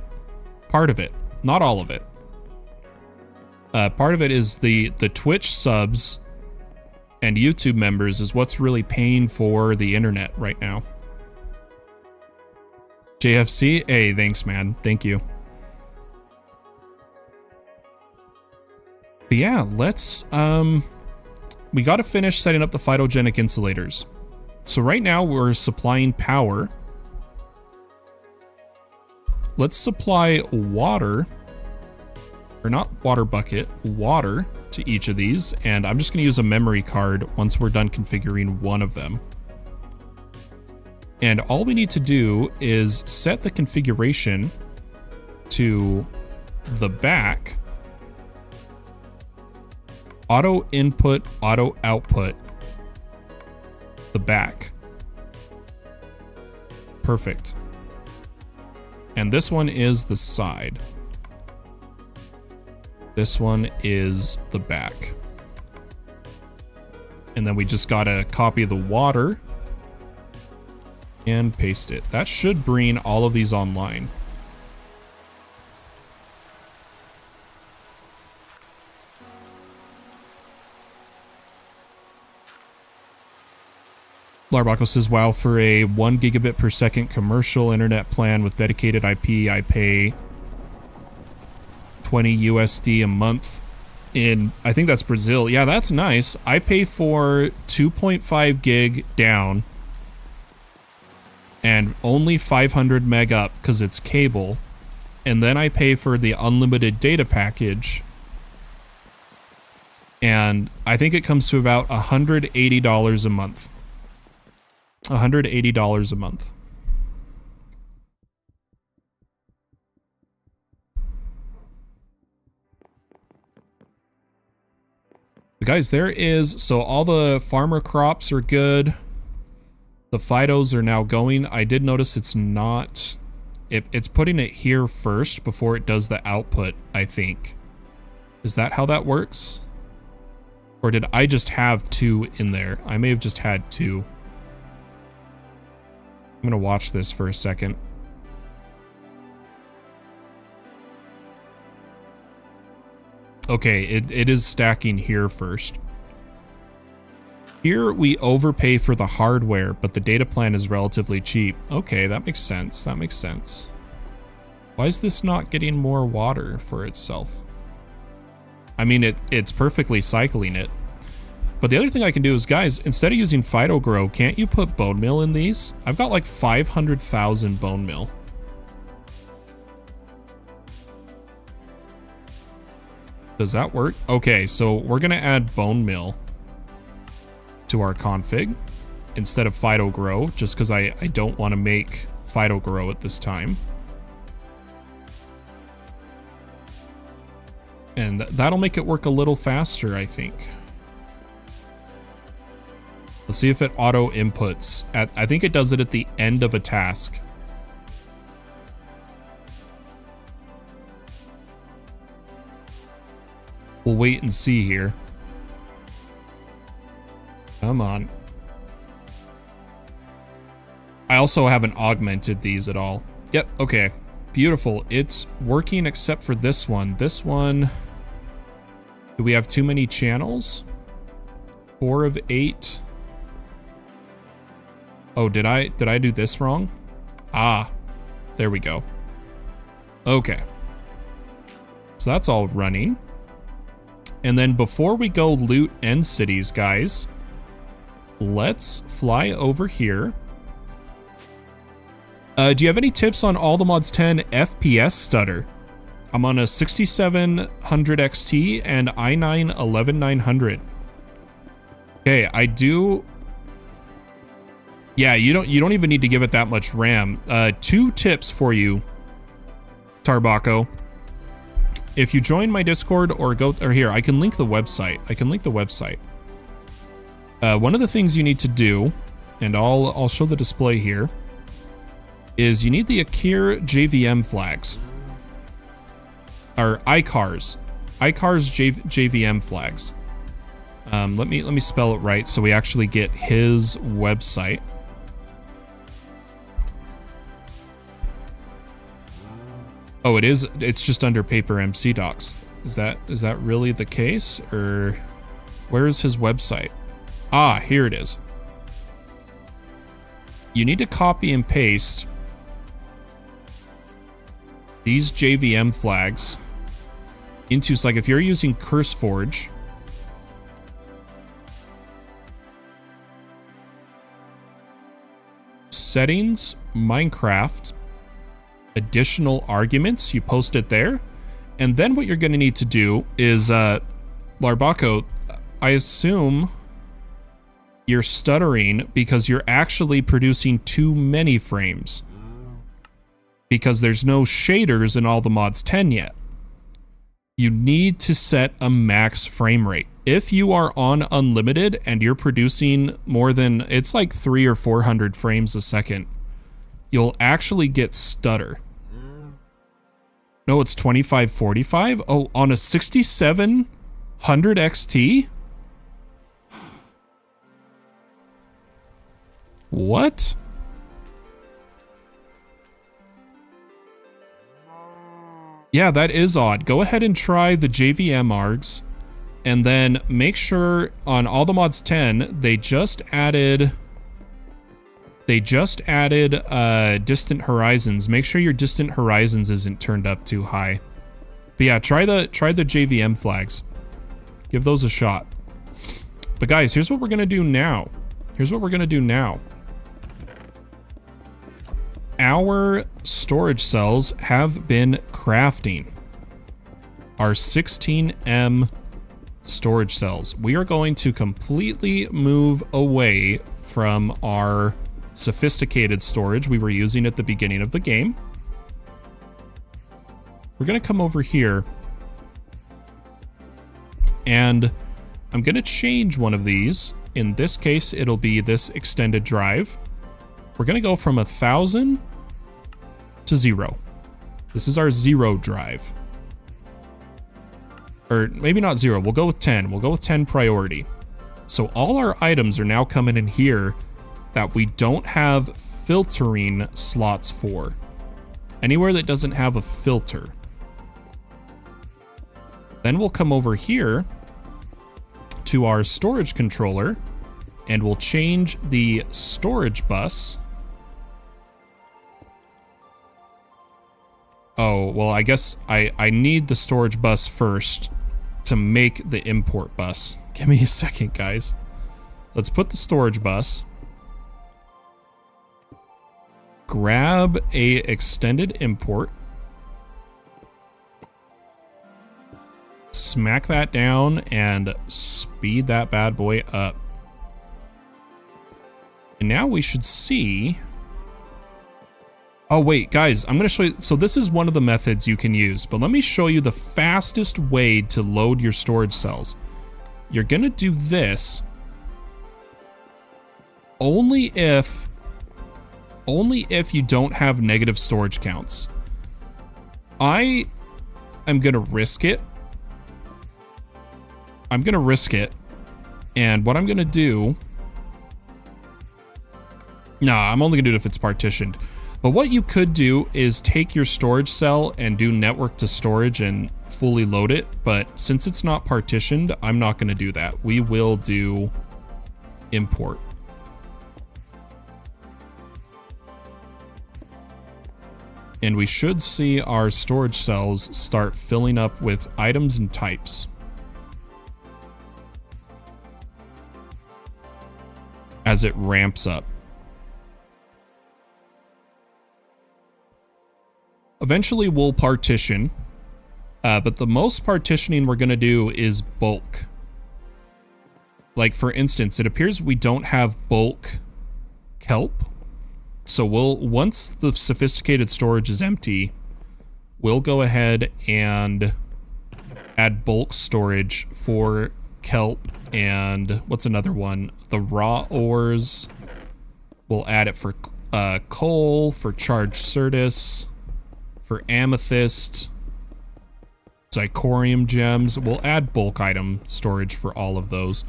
Part of it, not all of it. Part of it is the Twitch subs and YouTube members is what's really paying for the internet right now. JFC, hey, thanks, man. Thank you. But yeah, let's, we got to finish setting up the phytogenic insulators. So right now we're supplying power. Let's supply water, or not water bucket, water to each of these. And I'm just going to use a memory card once we're done configuring one of them. And all we need to do is set the configuration to the back. Auto input, auto output, the back. Perfect. And this one is the side. This one is the back. And then we just gotta copy the water and paste it. That should bring all of these online. Larbaco says, wow, for a 1 gigabit per second commercial internet plan with dedicated IP, I pay 20 USD a month in, I think that's Brazil. Yeah, that's nice. I pay for 2.5 gig down and only 500 meg up because it's cable. And then I pay for the unlimited data package. And I think it comes to about $180 a month. $180 a month. But guys, there is, so all the farmer crops are good. The phytos are now going. I did notice it's not, it's putting it here first before it does the output, I think. Is that how that works? Or did I just have 2 in there? I may have just had 2. I'm gonna watch this for a second. Okay, it is stacking here first. Here we overpay for the hardware, but the data plan is relatively cheap. Okay, that makes sense. That makes sense. Why is this not getting more water for itself? I mean, it's perfectly cycling it. But the other thing I can do is, guys, instead of using PhytoGrow, can't you put bone meal in these? I've got like 500,000 bone meal. Does that work? Okay, so we're gonna add bone meal to our config instead of PhytoGrow, just because I don't want to make PhytoGrow at this time. And that'll make it work a little faster, I think. Let's see if it auto inputs. I think it does it at the end of a task. We'll wait and see here. Come on. I also haven't augmented these at all. Yep, okay. Beautiful. It's working except for this one. This one... Do we have too many channels? 4 of 8. Oh, did I do this wrong? Ah, there we go. Okay. So that's all running. And then before we go loot end cities, guys, let's fly over here. Do you have any tips on all the mods 10 FPS stutter? I'm on a 6700 XT and i9 11900. Okay, I do. Yeah, you don't even need to give it that much RAM. 2 tips for you, Tarbako. If you join my Discord or here, I can link the website. One of the things you need to do, and I'll show the display here, is you need the Akir JVM flags. Or ICARS. JVM flags. Let me spell it right so we actually get his website. Oh, it's just under paper MC docs. Is that really the case, or where is his website? Ah, here it is. You need to copy and paste these JVM flags into, so like if you're using CurseForge, settings, Minecraft, additional arguments, you post it there. And then what you're going to need to do is, Larbako, I assume you're stuttering because you're actually producing too many frames. Because there's no shaders in all the mods 10 yet. You need to set a max frame rate. If you are on unlimited and you're producing more than, it's like 300 or 400 frames a second, you'll actually get stutter. No, it's 2545. Oh, on a 6700 XT? What? Yeah, that is odd. Go ahead and try the JVM args, and then make sure on all the mods 10, they just added distant horizons. Make sure your distant horizons isn't turned up too high. But yeah, try the JVM flags. Give those a shot. But guys, here's what we're gonna do now. Our storage cells have been crafting. Our 16M storage cells. We are going to completely move away from our sophisticated storage we were using at the beginning of the game. We're going to come over here and I'm going to change one of these. In this case, it'll be this extended drive. We're going to go from 1000 to 0. This is our 0 drive. Or maybe not 0. We'll go with 10. We'll go with 10 priority. So all our items are now coming in here that we don't have filtering slots for. Anywhere that doesn't have a filter. Then we'll come over here to our storage controller and we'll change the storage bus. Oh, well, I guess I need the storage bus first to make the import bus. Give me a second, guys. Let's put the storage bus. Grab a extended import. Smack that down and speed that bad boy up. And now we should see... Oh, wait, guys, I'm going to show you. So this is one of the methods you can use, but let me show you the fastest way to load your storage cells. You're going to do this only if you don't have negative storage counts. I am going to risk it I'm going to risk it. And what I'm going to do... Nah, I'm only going to do it if it's partitioned. But what you could do is take your storage cell and do network to storage and fully load it. But since it's not partitioned, I'm not going to do that. We will do import. And we should see our storage cells start filling up with items and types. As it ramps up. Eventually we'll partition, but the most partitioning we're going to do is bulk. Like for instance, it appears we don't have bulk kelp. So once the sophisticated storage is empty, we'll go ahead and add bulk storage for kelp and what's another one? The raw ores. We'll add it for coal, for charged certus, for amethyst, zirconium gems. We'll add bulk item storage for all of those.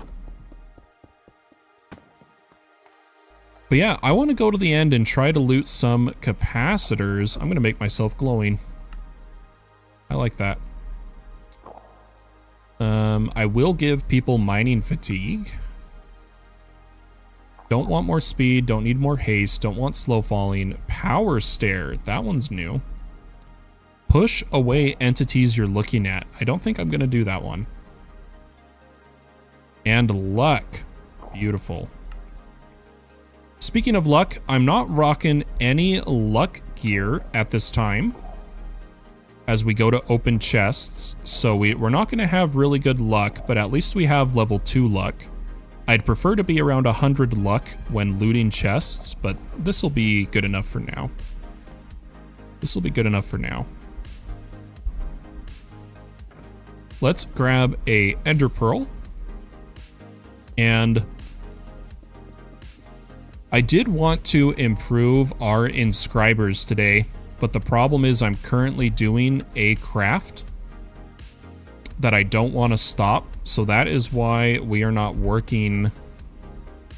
But yeah, I want to go to the end and try to loot some capacitors. I'm going to make myself glowing. I like that. I will give people mining fatigue. Don't want more speed, don't need more haste, don't want slow falling. Power stare, that one's new. Push away entities you're looking at. I don't think I'm going to do that one. And luck. Beautiful. Speaking of luck, I'm not rocking any luck gear at this time as we go to open chests, so we're not going to have really good luck, but at least we have level 2 luck. I'd prefer to be around 100 luck when looting chests, but this will be good enough for now. This will be good enough for now. Let's grab a ender pearl. And I did want to improve our inscribers today, but the problem is I'm currently doing a craft that I don't want to stop, so that is why we are not working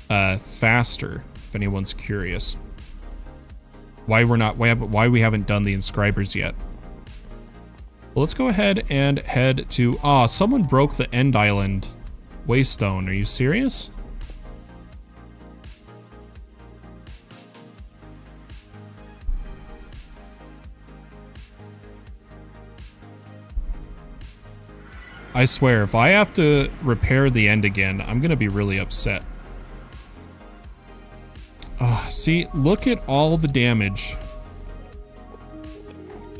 faster, if anyone's curious. Why we haven't done the inscribers yet. Well, let's go ahead and head to... someone broke the End Island Waystone. Are you serious? I swear, if I have to repair the end again, I'm gonna be really upset. See, look at all the damage.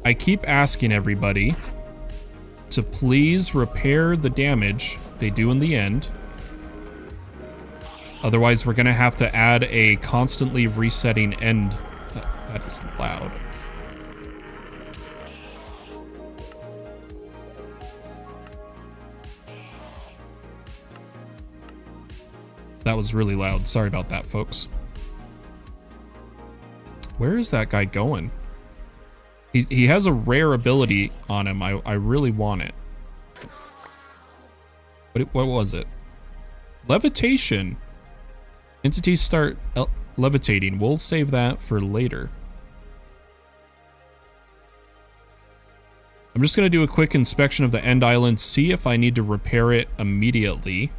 I keep asking everybody to please repair the damage they do in the end. Otherwise, we're gonna have to add a constantly resetting end. That is loud. That was really loud. Sorry about that, folks. Where is that guy going? He has a rare ability on him. I really want it. What was it? Levitation. Entities start levitating. We'll save that for later. I'm just going to do a quick inspection of the End Island, see if I need to repair it immediately.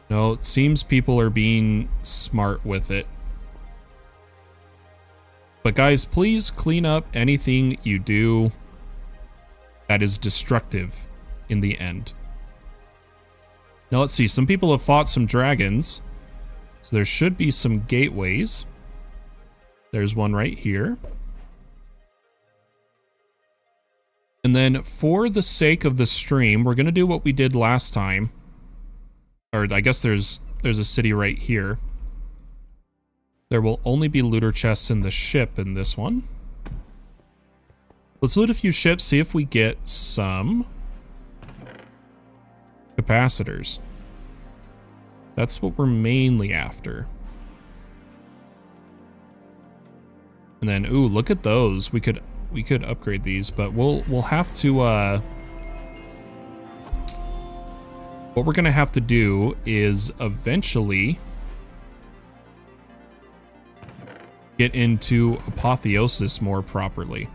No, it seems people are being smart with it. But guys, please clean up anything you do that is destructive in the end. Now let's see, some people have fought some dragons. So there should be some gateways. There's one right here. And then for the sake of the stream, we're going to do what we did last time. Or I guess there's a city right here. There will only be looter chests in the ship in this one. Let's loot a few ships, see if we get some capacitors. That's what we're mainly after. And then, ooh, look at those. We could upgrade these, but we'll have to what we're going to have to do is eventually get into Apotheosis more properly.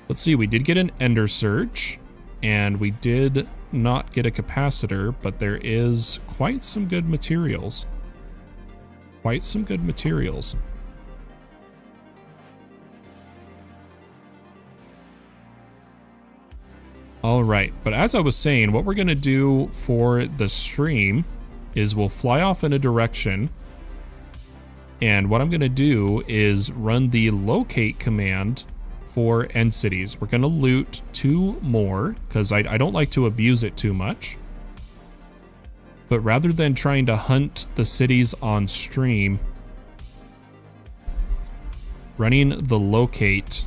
Let's see, we did get an Ender Surge, and we did not get a Capacitor, but there is quite some good materials. Quite some good materials. All right, but as I was saying, what we're going to do for the stream is we'll fly off in a direction, and what I'm going to do is run the locate command for end cities. We're going to loot 2 more because I don't like to abuse it too much. But rather than trying to hunt the cities on stream, running the locate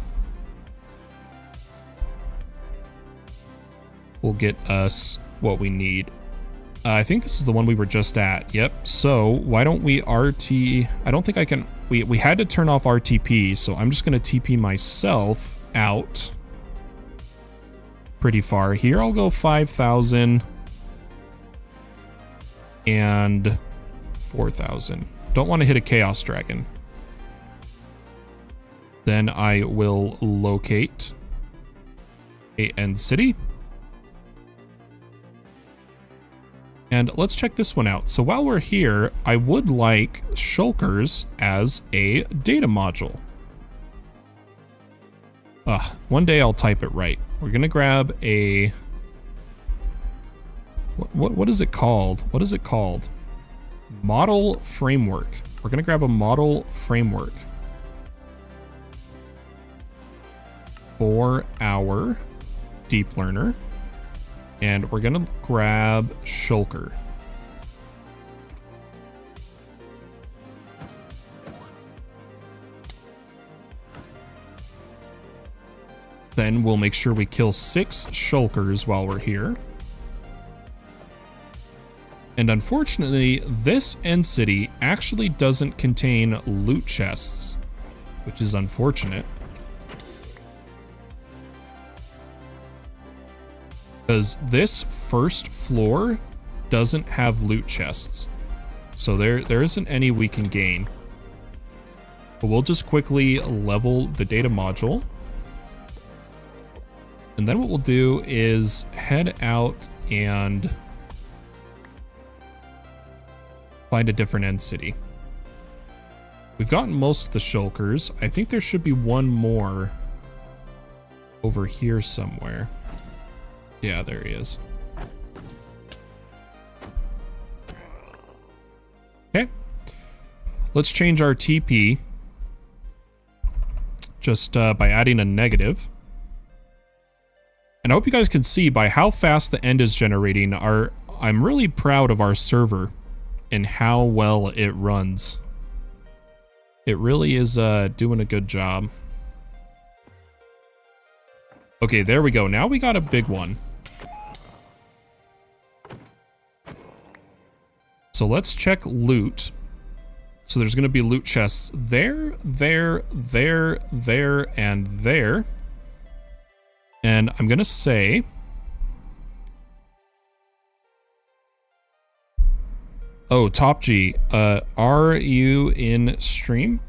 will get us what we need. I think this is the one we were just at. Yep. So why don't we RT? I don't think I can. We had to turn off RTP, so I'm just going to TP myself out pretty far. Here I'll go 5,000 and 4,000. Don't want to hit a Chaos Dragon. Then I will locate a end city. And let's check this one out. So while we're here, I would like shulkers as a data module. One day I'll type it right. We're gonna grab a... What is it called? What is it called? Model framework. We're gonna grab a model framework for our deep learner. And we're gonna grab shulker. Then we'll make sure we kill 6 shulkers while we're here. And unfortunately, this end city actually doesn't contain loot chests, which is unfortunate. Because this first floor doesn't have loot chests. So there isn't any we can gain. But we'll just quickly level the data module. And then what we'll do is head out and find a different end city. We've gotten most of the shulkers. I think there should be one more over here somewhere. Yeah, there he is. Okay. Let's change our TP just by adding a negative. And I hope you guys can see by how fast the end is generating. I'm really proud of our server and how well it runs. It really is doing a good job. Okay, there we go. Now we got a big one. So let's check loot. So there's going to be loot chests there, there, there, there, and there. And I'm going to say... Oh, Top G, are you in stream?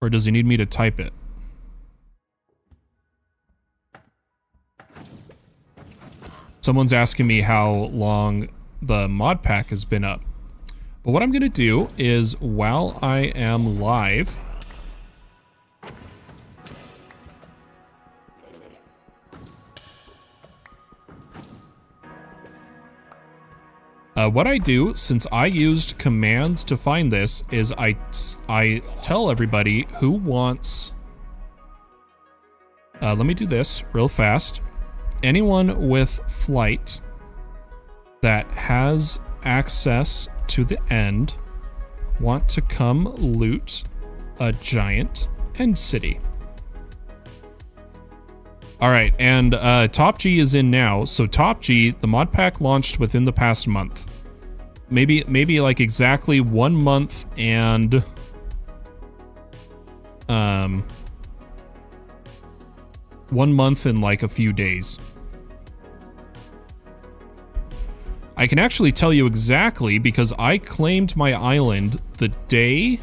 Or does he need me to type it? Someone's asking me how long the mod pack has been up. But what I'm going to do is, while I am live, what I do, since I used commands to find this, is I tell everybody who wants... let me do this real fast. Anyone with flight that has access to the end want to come loot a giant end city. All right, and Top G is in now. So Top G, the mod pack launched within the past month. Maybe like exactly 1 month and 1 month and like a few days. I can actually tell you exactly because I claimed my island the day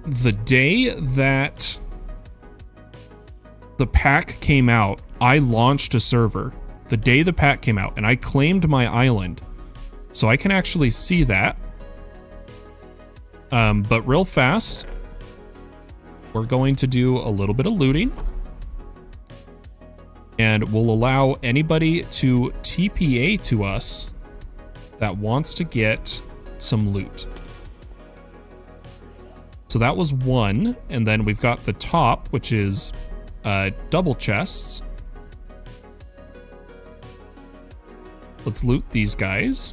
that the pack came out. I launched a server the day the pack came out and I claimed my island. So I can actually see that. But real fast, we're going to do a little bit of looting. And we'll allow anybody to TPA to us that wants to get some loot. So that was one. And then we've got the top, which is double chests. Let's loot these guys.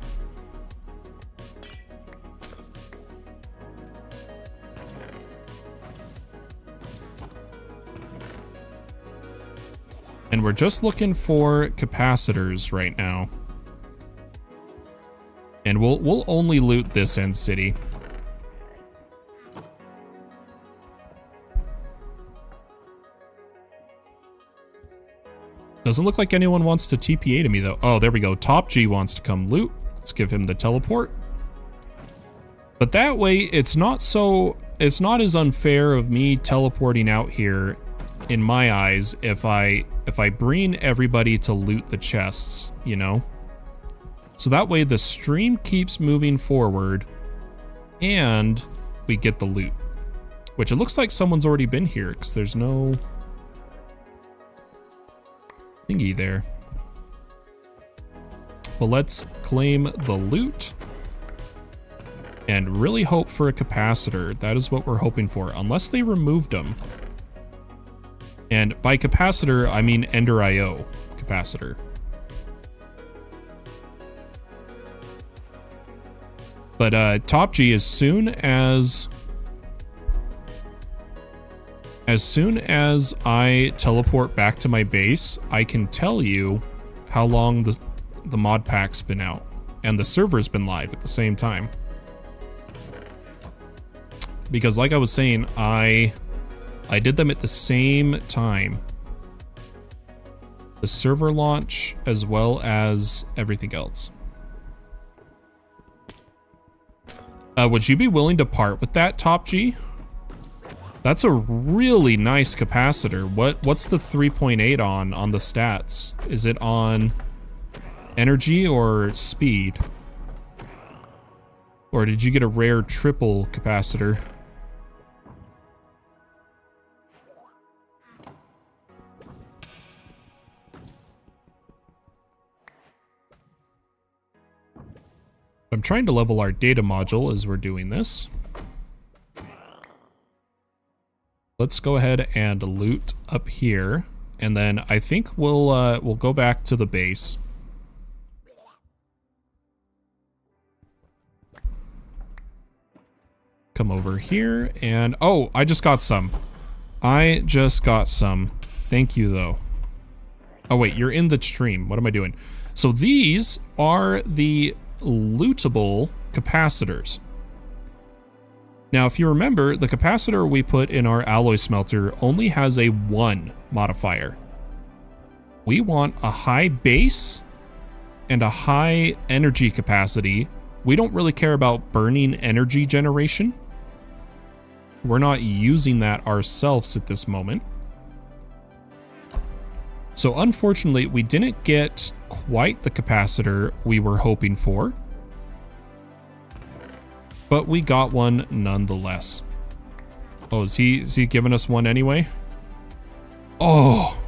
And we're just looking for capacitors right now. And we'll only loot this end city. Doesn't look like anyone wants to TPA to me though. Oh, there we go. Top G wants to come loot. Let's give him the teleport. But that way it's not as unfair of me teleporting out here in my eyes if I bring everybody to loot the chests, you know? So that way the stream keeps moving forward and we get the loot. Which it looks like someone's already been here because there's no thingy there. But let's claim the loot and really hope for a capacitor. That is what we're hoping for, unless they removed them. And by capacitor, I mean ENDERIO capacitor. But Top G, as soon as I teleport back to my base, I can tell you how long the mod pack's been out. And the server's been live at the same time. Because like I was saying, I did them at the same time. The server launch as well as everything else. Would you be willing to part with that, Top G? That's a really nice capacitor. What's the 3.8 on the stats? Is it on energy or speed? Or did you get a rare triple capacitor? I'm trying to level our data module as we're doing this. Let's go ahead and loot up here, and then I think we'll go back to the base. Come over here, and oh, I just got some. Thank you, though. Oh wait, you're in the stream. What am I doing? So these are the lootable capacitors. Now, if you remember, the capacitor we put in our alloy smelter only has a 1 modifier. We want a high base and a high energy capacity. We don't really care about burning energy generation. We're not using that ourselves at this moment. So unfortunately, we didn't get quite the capacitor we were hoping for, but we got one nonetheless. Oh, is he giving us one anyway? Oh,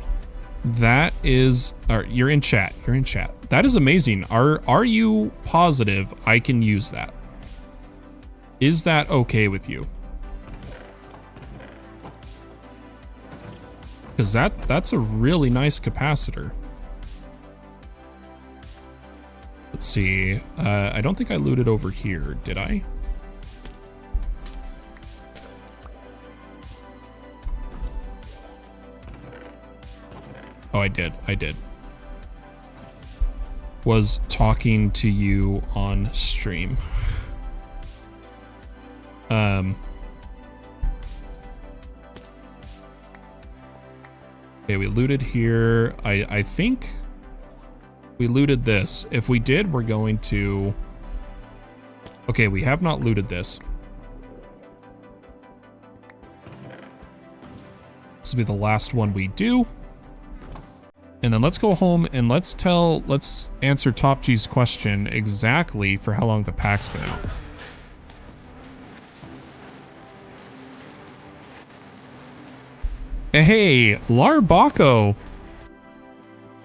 that is, you're in chat. You're in chat. That is amazing. Are you positive I can use that? Is that okay with you? Because that's a really nice capacitor. Let's see. I don't think I looted over here, did I? Oh, I did. Was talking to you on stream. Okay, we looted here. I think we looted this. If we did, we're going to... Okay, we have not looted this. This will be the last one we do. And then let's go home and let's answer Top G's question exactly for how long the pack's been out. Hey, Larbaco!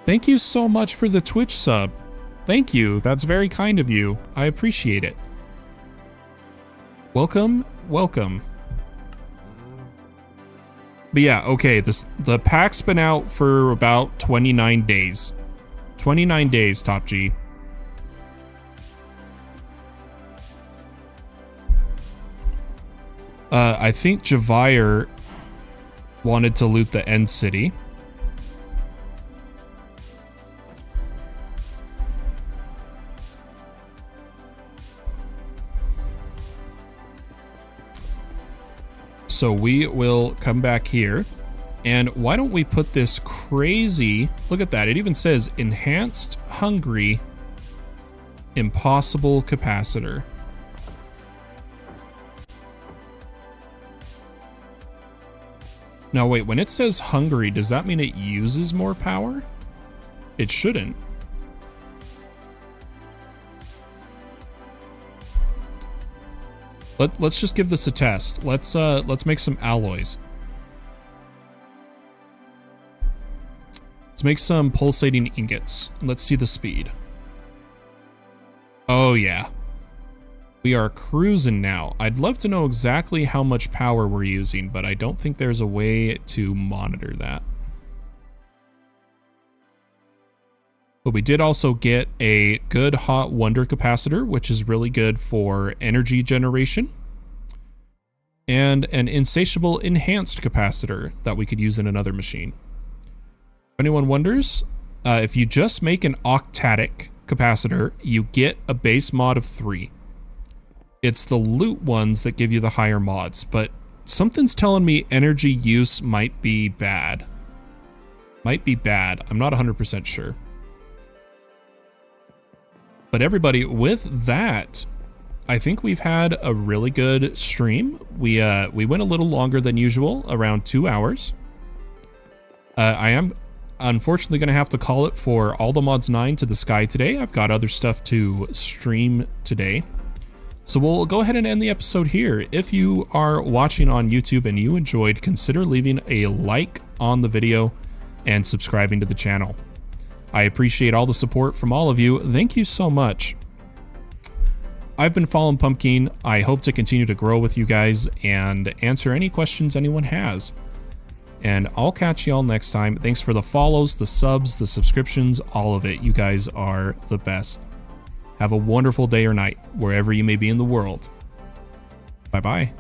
Thank you so much for the Twitch sub. Thank you, that's very kind of you. I appreciate it. Welcome, welcome. But yeah, okay, the pack's been out for about 29 days. 29 days, Top G. I think Javire wanted to loot the end city. So we will come back here, and why don't we put this crazy, look at that, it even says enhanced hungry impossible capacitor. Now wait, when it says hungry, does that mean it uses more power? It shouldn't. Let's just give this a test. Let's make some alloys. Let's make some pulsating ingots. Let's see the speed. Oh yeah. We are cruising now. I'd love to know exactly how much power we're using, but I don't think there's a way to monitor that. But we did also get a good hot wonder capacitor, which is really good for energy generation. And an insatiable enhanced capacitor that we could use in another machine. If anyone wonders, if you just make an octatic capacitor, you get a base mod of 3. It's the loot ones that give you the higher mods, but something's telling me energy use might be bad. Might be bad. I'm not 100% sure. But everybody, with that, I think we've had a really good stream. We went a little longer than usual, around 2 hours. I am unfortunately going to have to call it for All the Mods 9 to the sky today. I've got other stuff to stream today. So we'll go ahead and end the episode here. If you are watching on YouTube and you enjoyed, consider leaving a like on the video and subscribing to the channel. I appreciate all the support from all of you. Thank you so much. I've been Fallen Pumpkin. I hope to continue to grow with you guys and answer any questions anyone has. And I'll catch y'all next time. Thanks for the follows, the subs, the subscriptions, all of it. You guys are the best. Have a wonderful day or night, wherever you may be in the world. Bye-bye.